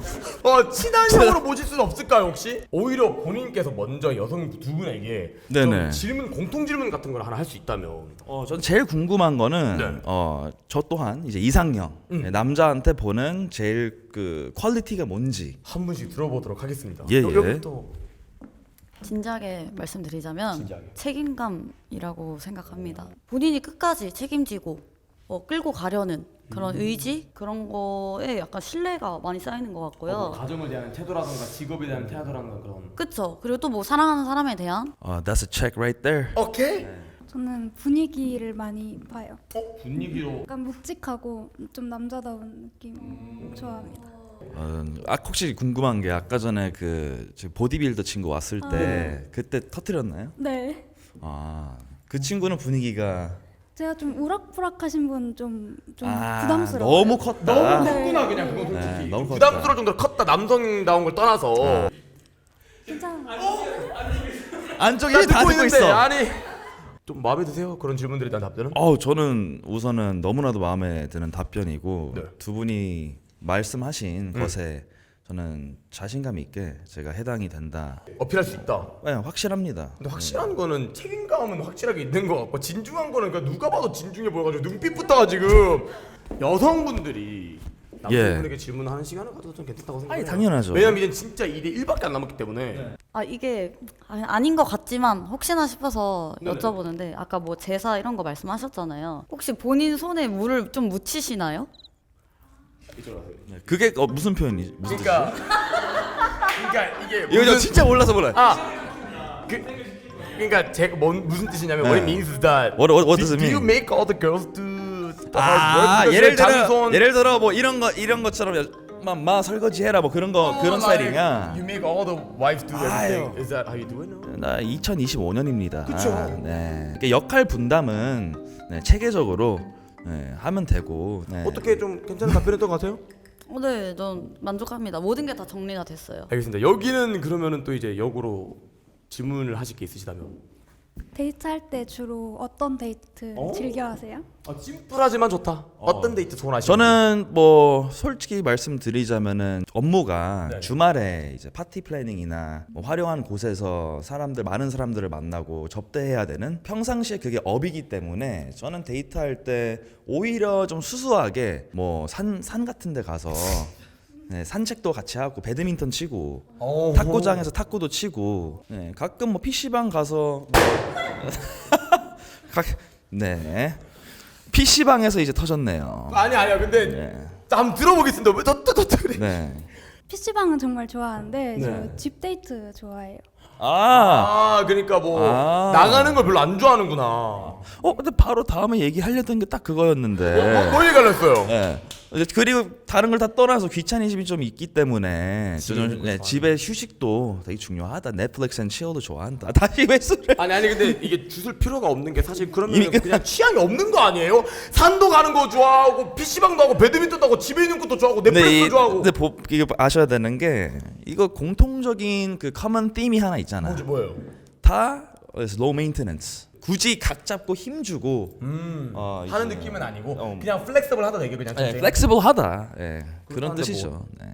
친한 형으로 모실 수는 없을까요 혹시? 오히려 본인께서 먼저 여성 두 분에게 네네. 좀 공통 질문 같은 걸 하나 할 수 있다면. 전 제일 궁금한 거는 저 또한 이제 이상형 남자한테 보는 제일 그 퀄리티가 뭔지 한 분씩 들어보도록 하겠습니다. 예. 진지하게 말씀드리자면 책임감이라고 생각합니다. 본인이 끝까지 책임지고 끌고 가려는 그런 의지 그런 거에 약간 신뢰가 많이 쌓이는 것 같고요. 가정을 대하는 태도라든가 직업에 대한 태도라든가 그런. 그쵸. 그리고 또 뭐 사랑하는 사람에 대한 That's a check right there. 오케이. 저는 분위기를 많이 봐요. 분위기로. 약간 묵직하고 좀 남자다운 느낌 좋아합니다. 혹시 궁금한 게 아까 전에 그 보디빌더 친구 왔을 때 그때 터뜨렸나요? 네. 그 친구는 분위기가 제가 좀 우락부락하신 분 좀 부담스러워요. 너무 컸다. 너무 컸구나 그냥 그건 솔직히. 너무 부담스러울 정도로 컸다. 남성다운 걸 떠나서. 괜찮아요. 안쪽에 다 듣고 있어. 아니 좀 마음에 드세요? 그런 질문들에 대한 답변은? 저는 우선은 너무나도 마음에 드는 답변이고 네. 두 분이 말씀하신 것에 저는 자신감 있게 제가 해당이 된다. 어필할 수 있다. 네, 확실합니다. 근데 확실한 거는 책임감은 확실하게 있는 것 같고 진중한 거는 그러니까 누가 봐도 진중해 보여가지고 눈빛부터가 지금 여성분들이 남성분에게 질문하는 시간을 가져도 좀 괜찮다고 생각해요. 아니 당연하죠. 왜냐면 이제 진짜 2대 1밖에 안 남았기 때문에. 아 이게 아닌 것 같지만 혹시나 싶어서 여쭤보는데 아까 뭐 제사 이런 거 말씀하셨잖아요. 혹시 본인 손에 물을 좀 묻히시나요? 네, 그게 무슨 표현이? 무슨 그러니까 이게 이거 저 진짜 몰라서 몰라요. 그러니까 제가 무슨 뜻이냐면 네. what it means is that What does it do you mean? make all the girls do the hard work? 예를 들어 뭐 이런 것처럼 마 설거지 해라 뭐 그런 거 그런 스타일이냐? You make all the wives do everything. Is that how you do it now? 나 2025년입니다. 그쵸. 네. 그러니까 역할 분담은 네, 체계적으로 네, 하면 되고. 네. 어떻게 좀 괜찮은 답변했던 것 같아요? 네, 전 만족합니다. 모든 게 다 정리가 됐어요. 알겠습니다. 여기는 그러면은 또 이제 역으로 질문을 하실 게 있으시다면. 데이트할 때 주로 어떤 데이트 즐겨하세요? 심플하지만 좋다. 어떤 데이트 좋아하시나요? 저는 뭐 솔직히 말씀드리자면은 업무가 네네. 주말에 이제 파티 플래닝이나 뭐 화려한 곳에서 많은 사람들을 만나고 접대해야 되는 평상시에 그게 업이기 때문에 저는 데이트할 때 오히려 좀 수수하게 뭐 산 같은 데 가서 네, 산책도 같이 하고 배드민턴 치고 탁구장에서 탁구도 치고 네, 가끔 뭐 PC방 가서 네 PC방에서 이제 터졌네요. 아니야. 근데 네. 한번 들어보겠습니다. 왜 또 그래? 네. PC방은 정말 좋아하는데 네. 저 집 데이트 좋아해요. 그러니까 뭐 나가는 걸 별로 안 좋아하는구나. 근데 바로 다음에 얘기하려던 게 딱 그거였는데. 뭐 얘기하려 했어요? 네. 그리고 다른 걸 다 떠나서 귀차니즘이 좀 있기 때문에 저는 네, 집에 휴식도 되게 중요하다. 넷플릭스 앤 칠도 좋아한다. 다시 왜 술을? 아니 근데 이게 주술 필요가 없는 게 사실 그러면 그냥 취향이 없는 거 아니에요? 산도 가는 거 좋아하고 PC방도 하고 배드민턴도 하고 집에 있는 것도 좋아하고 넷플릭스도 좋아하고. 근데 이거 아셔야 되는 게 이거 공통적인 그 커먼 팀이 하나 있잖아. 뭐예요? 다 low maintenance. 굳이 각 잡고 힘 주고 하는 느낌은 아니고 그냥 플렉서블하다 되게 그냥 네, 플렉시블하다. 네, 그런 그런데 뜻이죠. 네.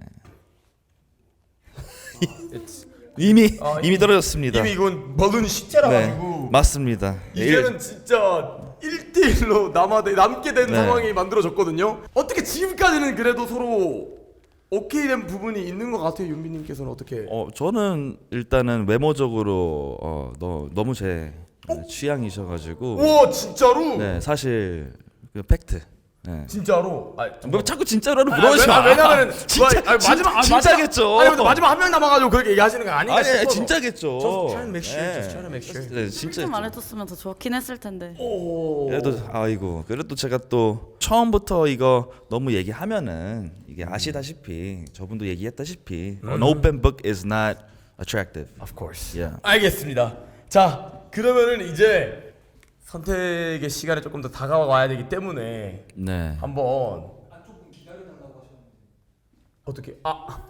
이미 떨어졌습니다. 이미 이건 버든 시체라 가지고 맞습니다. 이제는 진짜 1대1로 남게 된 네. 상황이 만들어졌거든요. 어떻게 지금까지는 그래도 서로 오케이 된 부분이 있는 것 같아요. 윤비님께서는 어떻게? 저는 일단은 외모적으로 너무 제 취향이셔가지고. 와 진짜로? 네, 사실 그 팩트. 네. 진짜로? 뭐 자꾸 진짜로 물어보지 마. 왜냐면은 진짜겠죠. 아니 근데 마지막 한 명 남아가지고 그렇게 얘기하시는 거 아닌가 아니 싶어서. 진짜겠죠. Just trying to make sure. 네, 진짜. 좀 말해줬으면 더 좋긴 했을 텐데. 그래도 그래도 제가 또 처음부터 이거 너무 얘기하면은 이게 아시다시피 저분도 얘기했다시피 an open book is not attractive. Of course. Yeah. 알겠습니다. 자 그러면은 이제 선택의 시간이 조금 더 다가와야 되기 때문에 네. 한번 어떻게 아까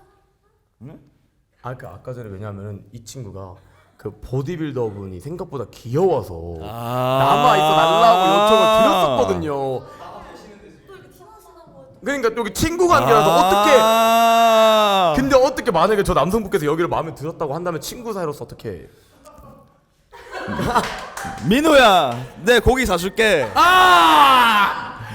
전에 왜냐하면은 이 친구가 그 보디빌더 분이 생각보다 귀여워서 남아 있어 달라고 요청을 드렸었거든요. 그러니까 여기 친구 관계라서 근데 어떻게 만약에 저 남성분께서 여기를 마음에 들었다고 한다면 친구 사이로서 어떻게? 민호야, 내 고기 사줄게.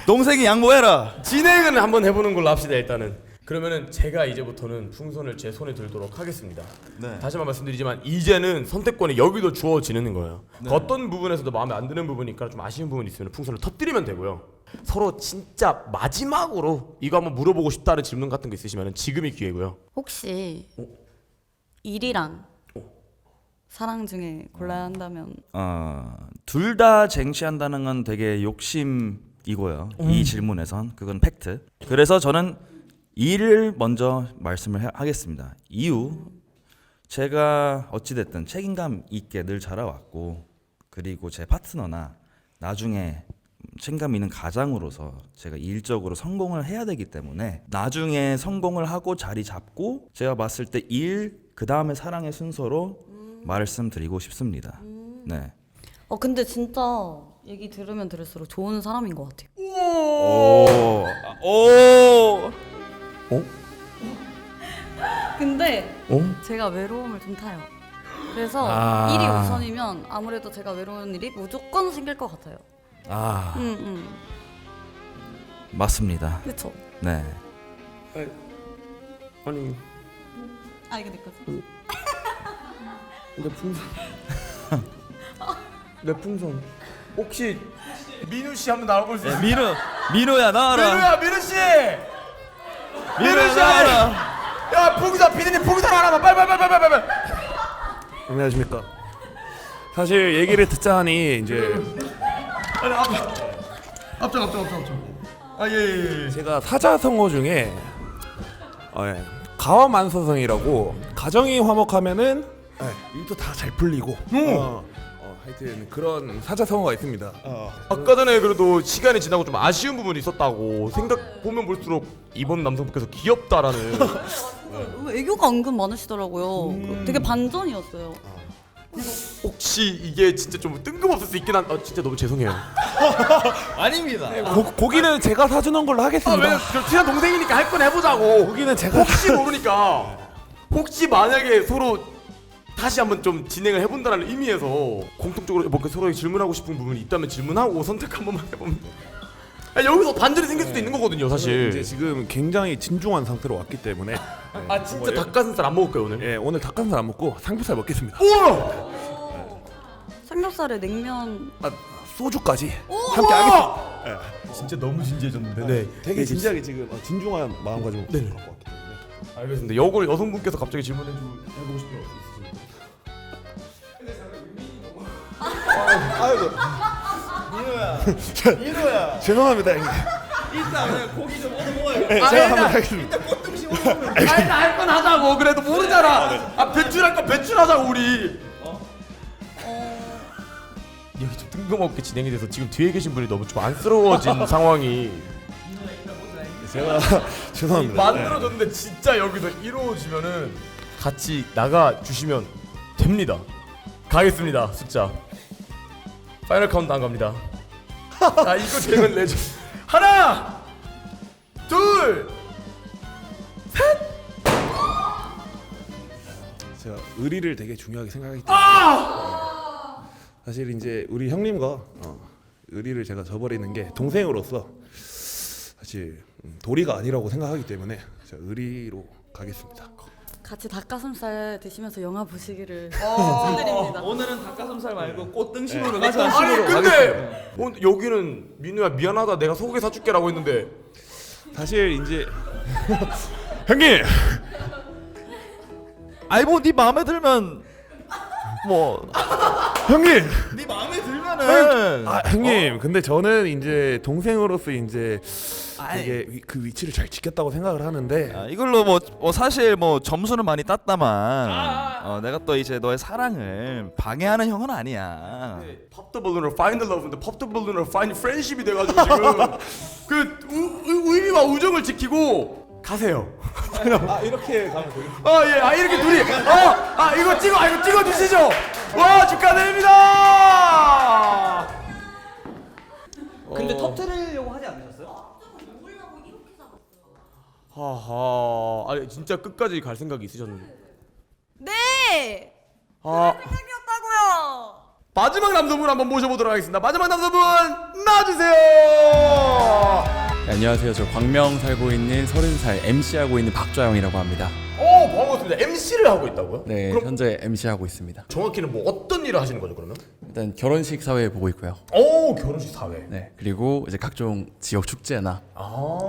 동생이 양보해라. 진행은 한번 해보는 걸로 합시다 일단은. 그러면은 제가 이제부터는 풍선을 제 손에 들도록 하겠습니다. 네. 다시 한번 말씀드리지만 이제는 선택권이 여기도 주어지는 거예요. 네. 어떤 부분에서도 마음에 안 드는 부분이 있거나 좀 아쉬운 부분이 있으면 풍선을 터뜨리면 되고요. 서로 진짜 마지막으로 이거 한번 물어보고 싶다는 질문 같은 거 있으시면 지금이 기회고요. 혹시 일이랑 사랑 중에 골라야 한다면 둘 다 쟁취한다는 건 되게 욕심이고요. 이 질문에선 그건 팩트. 그래서 저는 일을 먼저 말씀을 하겠습니다. 이유 제가 어찌됐든 책임감 있게 늘 자라왔고 그리고 제 파트너나 나중에 책임감 있는 가장으로서 제가 일적으로 성공을 해야 되기 때문에 나중에 성공을 하고 자리 잡고 제가 봤을 때 일 그 다음에 사랑의 순서로 말씀드리고 싶습니다. 네. 근데 진짜 얘기 들으면 들을수록 좋은 사람인 것 같아요. 근데 어? 제가 외로움을 좀 타요. 그래서 아. 일이 우선이면 아무래도 제가 외로운 일이 무조건 생길 것 같아요. 아. 맞습니다. 그렇죠. 네. 아니 아 이거 내 거지. 내 풍선. 내 풍선. 혹시 민우 씨 한번 나와볼 수 있어요? 민호야 나와라. 민우 씨. 민우 씨. 야 풍선 피디님 풍선 하나만 빨리. 안녕하십니까. 사실 얘기를 듣자 하니 이제 아니 앞장. 아 예. 제가 사자성어 중에 가와만서성이라고 가정이 화목하면은 일도 다 잘 풀리고 하여튼 그런 사자성어가 있습니다. 아까 전에 그래도 시간이 지나고 좀 아쉬운 부분이 있었다고 생각 보면 볼수록 이번 남성분께서 귀엽다라는 애교가 은근 많으시더라고요. 되게 반전이었어요. 혹시 이게 진짜 좀 뜬금없을 수 있긴 진짜 너무 죄송해요. 아닙니다. 고기는 제가 사주는 걸로 하겠습니다. 왜냐면 친한 동생이니까 할 건 해보자고. 고기는 제가 혹시 모르니까 혹시 만약에 서로 다시 한번 좀 진행을 해본다는 의미에서 공통적으로 뭐 서로에게 질문하고 싶은 부분이 있다면 질문하고 선택 한 번만 해보면 여기서 반전이 생길 수도 있는 거거든요 사실. 이제 지금 굉장히 진중한 상태로 왔기 때문에 아 진짜 닭가슴살 안 먹을 거예요 오늘? 예, 오늘 닭가슴살 안 먹고 삼겹살 먹겠습니다. 우와! 삼겹살에 냉면 소주까지 함께 하겠습니다. 진짜 너무 진지해졌는데. 네. 되게 진지하게 지금 진중한 마음 가지고 네. 갖고 왔기 때문에. 알겠습니다. 이걸 여성분께서 갑자기 질문해 해보고 싶은 거 있으신가요? 민호야. 죄송합니다 형님. 일단 그냥 고기 좀 얻어 먹어요. 제가 한번 하겠습니다. 아니 할건 하자고. 그래도 모르잖아. 아 배출할 건 배출하자고 우리. 여기 좀 뜬금없게 진행이 돼서 지금 뒤에 계신 분이 너무 좀 안쓰러워진 상황이 제가 죄송합니다. 만들어졌는데 진짜 여기서 이루어지면은 같이 나가 주시면 됩니다. 가겠습니다. 숫자 파이널 카운트다운 갑니다. 자 이거 되면 내죠. 하나 둘 제가 의리를 되게 중요하게 생각하기 때문에 사실 이제 우리 형님과 의리를 제가 저버리는 게 동생으로서 사실 도리가 아니라고 생각하기 때문에 제가 의리로 가겠습니다. 같이 닭가슴살 드시면서 영화 보시기를 추천드립니다. 오늘은 닭가슴살 말고 꽃등심으로 가서 아니 근데 여기는 민우야 미안하다 내가 소고기 사줄게라고 했는데 사실 이제 형님 아이 뭐 네 마음에 들면 뭐 형님 네 마음에 들면은 형님 근데 저는 이제 동생으로서 이제 되게 그 위치를 잘 지켰다고 생각을 하는데 이걸로 뭐 사실 뭐 점수는 많이 땄다만 내가 또 이제 너의 사랑을 방해하는 형은 아니야. 팝더 balloon을 find love인데 팝더 balloon을 find friendship이 돼가지고 지금 그 의미와 우정을 지키고 가세요. 이렇게 가면 되겠습니다. 이렇게 둘이 이거 찍어 주시죠. 와 축하드립니다. 근데 터트리려고 하지 않으셨어요? 하하. 아니 진짜 끝까지 갈 생각이 있으셨는데. 네. 생각이었다고요. 마지막 남성분 한번 모셔보도록 하겠습니다. 마지막 남성분 나와주세요. 네, 안녕하세요. 저 광명 살고 있는 30살 MC하고 있는 박좌영이라고 합니다. 반갑습니다. MC를 하고 있다고요? 네, 그럼 현재 MC하고 있습니다. 정확히는 뭐 어떤 일을 하시는 거죠 그러면? 일단 결혼식 사회 보고 있고요. 결혼식 사회. 네, 그리고 이제 각종 지역 축제나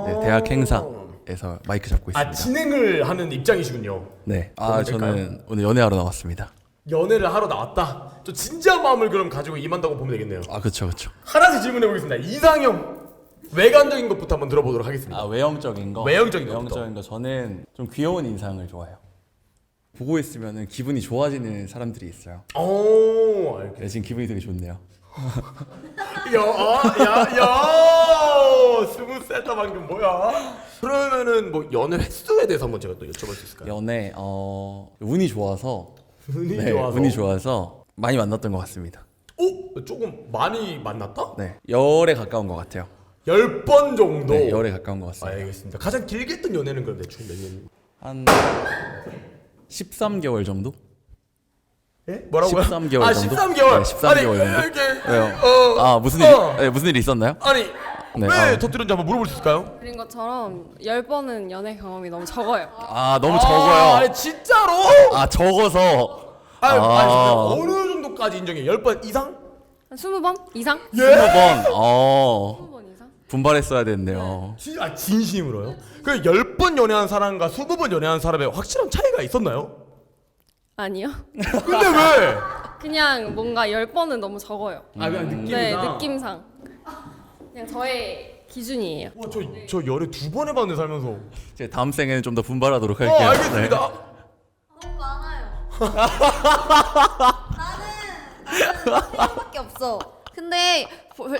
네, 대학 행사에서 마이크 잡고 있습니다. 진행을 하는 입장이시군요. 네, 그러면 저는 오늘 연애하러 나왔습니다. 연애를 하러 나왔다. 좀 진지한 마음을 그럼 가지고 임한다고 보면 되겠네요. 그렇죠. 하나씩 질문해 보겠습니다. 이상형 외관적인 것부터 한번 들어보도록 하겠습니다. 외형적인 거. 외형적인 거. 저는 좀 귀여운 인상을 좋아해요. 보고 있으면은 기분이 좋아지는 사람들이 있어요. 알겠습니다. 네, 지금 기분이 되게 좋네요. 스무셋다 방금 뭐야? 그러면은 뭐 연애 횟수에 대해서 한번 제가 또 여쭤볼 수 있을까요? 연애 운이 좋아서 운이 좋아서 많이 만났던 것 같습니다. 조금 많이 만났다? 네, 열에 가까운 것 같아요. 10번 정도? 네, 열에 가까운 것 같습니다. 알겠습니다. 가장 길게 했던 연애는 그럼 대충 몇 년? 한 13개월 정도? 예? 뭐라고요? 13개월 아, 정도? 13개월. 네, 13개월 정도. 이렇게 왜요? 무슨 일이 있었나요? 아니 네, 왜 터뜨렸는지 한번 물어볼 수 있을까요? 그린 것처럼 10번은 연애 경험이 너무 적어요. 너무 적어요. 아니 진짜로? 적어서. 아니 어느 정도까지 인정해? 10번 이상? 한 20번 이상? 20번. 20번 이상? 분발했어야 됐네요. 진심으로요? 그 10번 연애한 사람과 20번 연애한 사람의 확실한 차이가 있었나요? 아니요. 근데 왜? 그냥 뭔가 10번은 너무 적어요. 그냥 느낌이나? 네, 느낌상. 그냥 저의 기준이에요. 저 연애 2번 해봤는데 살면서. 제 다음 생에는 좀 더 분발하도록 할게요. 알겠습니다. 너무 많아요. 나는 3번밖에 없어. 근데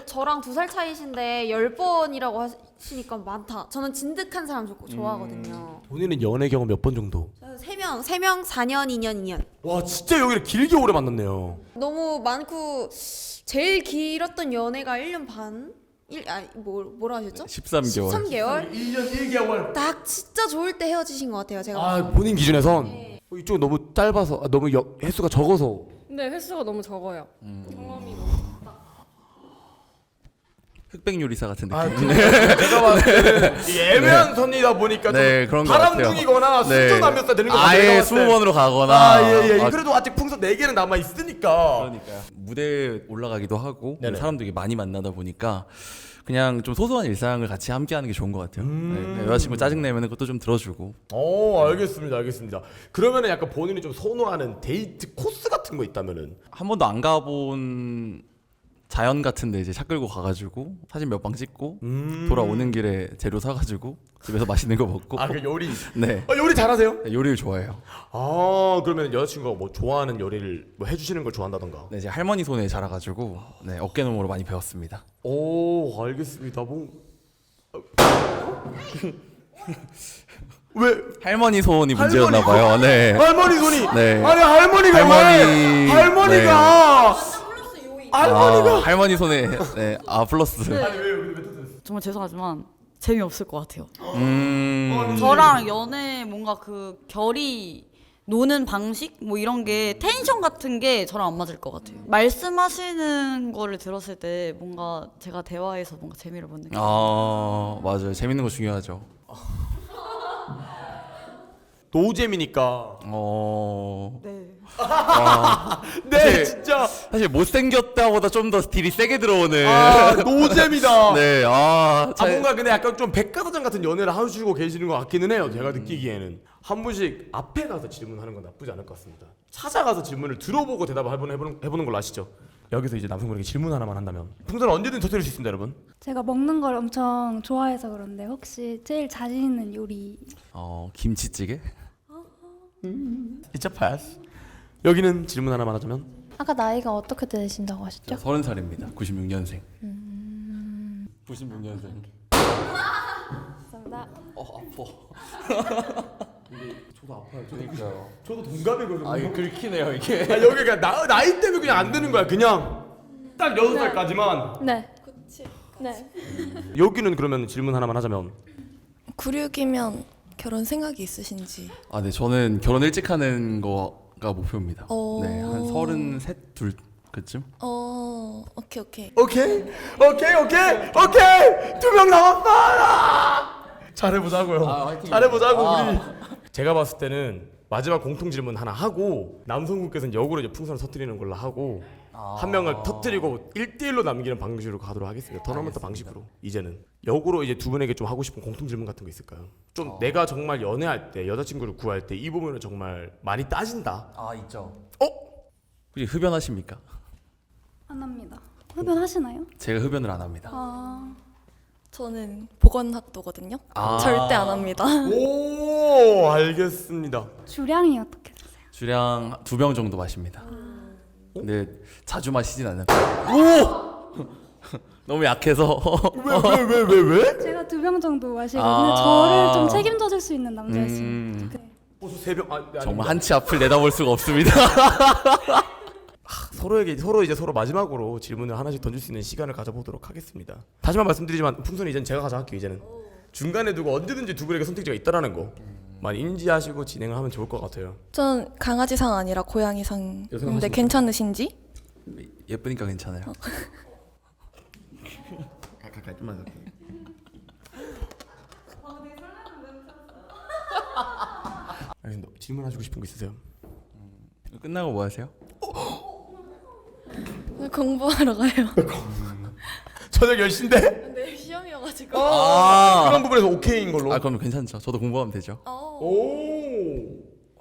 저랑 2살 차이신데 10번이라고 하시니까 많다. 저는 진득한 사람 좋아하거든요. 본인은 연애 경험 몇 번 정도? 저는 3명 4년, 2년, 2년. 와 진짜 여기를 길게 오래 만났네요. 너무 많고 제일 길었던 연애가 1년 반? 뭐라 하셨죠? 13개월. 13개월? 1년 1개월. 딱 진짜 좋을 때 헤어지신 것 같아요. 제가. 본인 기준에선 이쪽은 너무 짧아서 너무 횟수가 적어서. 근데 횟수가 너무 적어요. 경험이 너무 흑백 요리사 같은 느낌. 내가 봤을 때는 이게 애매한 선이다 보니까 네, 좀 그런 것 같아요. 바람둥이거나 수저 남겼다 되는 거 같아요. 아예 20번으로 가거나. 그래도 아직 풍선 4개는 남아 있으니까. 그러니까요. 무대에 올라가기도 하고 네네. 사람들이 많이 만나다 보니까 그냥 좀 소소한 일상을 같이 함께하는 게 좋은 것 같아요. 네, 여자친구 짜증 내면 그것도 좀 들어주고. 알겠습니다. 그러면은 약간 본인이 좀 선호하는 데이트 코스 같은 거 있다면은 한 번도 안 가본 자연 같은데 이제 차 끌고 가가지고 사진 몇 방 찍고 돌아오는 길에 재료 사가지고 집에서 맛있는 거 먹고. 그 요리. 네. 요리 잘하세요? 네, 요리를 좋아해요. 그러면 여자친구가 뭐 좋아하는 요리를 뭐 해주시는 걸 좋아한다던가. 네, 제 할머니 손에 자라가지고 네, 어깨너머로 많이 배웠습니다. 알겠습니다. 왜? 할머니 손이 문제였나 봐요. 네. 할머니 손이. 네. 아니 할머니가 왜? 할머니가. 할머니 손에 플러스. 정말 죄송하지만 재미없을 것 같아요. 저랑 연애 뭔가 그 결이 노는 방식 뭐 이런 게 텐션 같은 게 저랑 안 맞을 것 같아요. 말씀하시는 거를 들었을 때 뭔가 제가 대화에서 뭔가 재미를 못 느껴요. 맞아요. 재밌는 거 중요하죠. 노잼이니까. 네. 네, 진짜. 사실 못생겼다보다 좀 더 딜이 세게 들어오는. 노잼이다. 네, 뭔가 근데 약간 좀 백과사전 같은 연애를 하시고 계시는 것 같기는 해요. 제가 느끼기에는. 한 분씩 앞에 가서 질문하는 건 나쁘지 않을 것 같습니다. 찾아가서 질문을 들어보고 대답을 해보는 걸로 아시죠? 여기서 이제 남성분에게 질문 하나만 한다면 풍선은 언제든 터뜨릴 수 있습니다, 여러분. 제가 먹는 걸 엄청 좋아해서 그런데 혹시 제일 자신 있는 요리? 김치찌개? It's a pass. 여기는 질문 하나만 하자면 아까 나이가 어떻게 되신다고 하셨죠? 30살입니다. 96년생. 96년생. 감사합니다. 아파. 저도 아파요. 그러니까요. 저도 동갑이거든요. 이게 긁히네요 이게. 여기가 나이 때문에 그냥 안 되는 거야. 그냥 딱 6살까지만. 네. 네. 여기는 그러면 질문 하나만 하자면 96이면 결혼 생각이 있으신지? 네, 저는 결혼 일찍 하는 거가 목표입니다. 네, 한 33, 2 그쯤. 오케이. 오케이. 2명 남았다. 잘해보자고요. 잘해보자고 우리. 제가 봤을 때는 마지막 공통 질문 하나 하고 남성분께서는 역으로 이제 풍선을 터뜨리는 걸로 하고 한 명을 터뜨리고 1대1로 남기는 방식으로 가도록 하겠습니다. 토너먼트 방식으로. 이제는 역으로 이제 두 분에게 좀 하고 싶은 공통 질문 같은 거 있을까요? 좀 내가 정말 연애할 때 여자친구를 구할 때 이 부분을 정말 많이 따진다. 있죠. 혹시 흡연하십니까? 안 합니다. 흡연하시나요? 제가 흡연을 안 합니다. 저는 보건학도거든요. 절대 안 합니다. 오, 알겠습니다. 주량이 어떻게 되세요? 주량 2병 정도 마십니다. 근데 자주 마시진 않아요. 너무 약해서. 왜? 제가 2병 정도 마시거든요. 저를 좀 책임져 줄 수 있는 남자였으면 좋겠어요. 벌써 3병. 정말 한치 앞을 내다볼 수가 없습니다. 서로 마지막으로 질문을 하나씩 던질 수 있는 시간을 가져보도록 하겠습니다. 다시만 말씀드리지만 풍선은 이제는 제가 가져갈게요. 이제는 중간에 두고 언제든지 두 분에게 선택지가 있다라는 거. 많이 인지하시고 진행을 하면 좋을 것 같아요. 전 강아지상 아니라 고양이상인데 여성하십니까? 괜찮으신지? 예쁘니까 괜찮아요. 가까이 좀만 더. 알겠습니다. 질문하시고 싶은 거 있으세요? 끝나고 뭐 하세요? 공부하러 가요. 저녁 10시인데? 네, 시험이어가지고. 그런 부분에서 오케이인 걸로. 그럼 괜찮죠. 저도 공부하면 되죠. 오,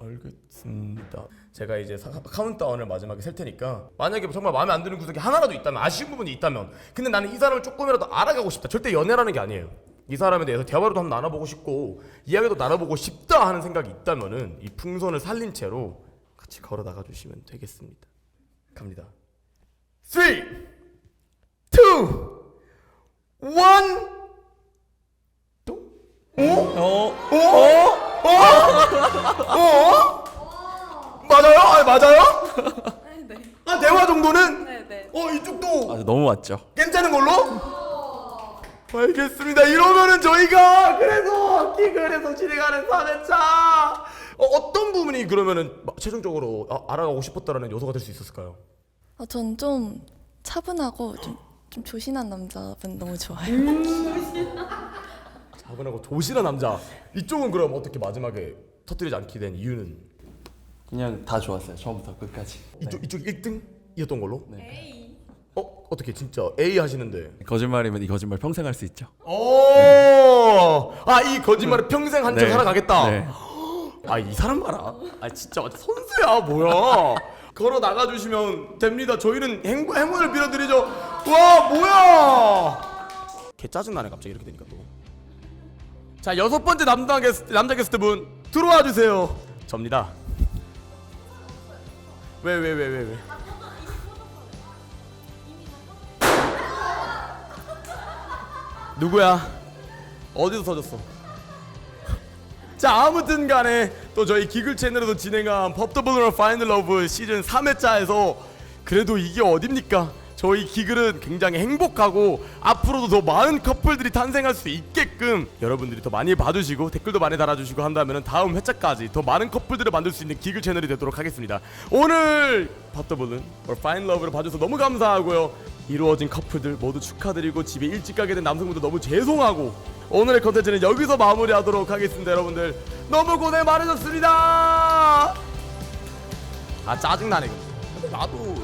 알겠습니다. 제가 이제 카운트다운을 마지막에 셀 테니까 만약에 정말 마음에 안 드는 구석이 하나라도 있다면, 아쉬운 부분이 있다면, 근데 나는 이 사람을 조금이라도 알아가고 싶다. 절대 연애라는 게 아니에요. 이 사람에 대해서 대화라도 한번 나눠보고 싶고 이야기도 나눠보고 싶다 하는 생각이 있다면은 이 풍선을 살린 채로 같이 걸어 나가 주시면 되겠습니다. 갑니다. 3, 2, 1. 맞아요? 아, 맞아요? 네. 아, 대화 정도는? 네. 이쪽도 너무 맞죠. 괜찮은 걸로? 알겠습니다. 이러면은 저희가 그래서 진행하는 3회차 어떤 부분이 그러면은 최종적으로 알아가고 싶었다라는 요소가 될 수 있었을까요? 전 좀 차분하고 좀 조신한 남자분 너무 좋아요. 차분하고 조신한 남자. 이쪽은 그럼 어떻게 마지막에 터뜨리지 않게 된 이유는? 그냥 다 좋았어요. 처음부터 끝까지. 이쪽 1등이었던 걸로? 네. 어떻게 진짜 A 하시는데? 거짓말이면 이 거짓말 평생 할 수 있죠. 오, 이 거짓말을 평생 한 척 네. 살아가겠다. 네. 이 사람 봐라. 진짜 완전 선수야 뭐야. 걸어 나가 주시면 됩니다. 저희는 행운을 빌어드리죠. 와 뭐야. 개 짜증 나네 갑자기 이렇게 되니까 또. 자, 6번째 남자 게스트분 들어와 주세요. 접니다. 왜? 누구야? 어디서 터졌어? 자, 아무튼 간에 또 저희 기글 채널에서 진행한 법더블러 파이널 러브 시즌 3회차에서 그래도 이게 어딥니까? 저희 기글은 굉장히 행복하고 앞으로도 더 많은 커플들이 탄생할 수 있게끔 여러분들이 더 많이 봐주시고 댓글도 많이 달아주시고 한다면 다음 회차까지 더 많은 커플들을 만들 수 있는 기글 채널이 되도록 하겠습니다. 오늘 법더블은 파이널 러브를 봐줘서 너무 감사하고요. 이루어진 커플들 모두 축하드리고 집에 일찍 가게 된 남성분들 너무 죄송하고 오늘의 컨텐츠는 여기서 마무리하도록 하겠습니다. 여러분들 너무 고생 많으셨습니다. 짜증나네. 근데 나도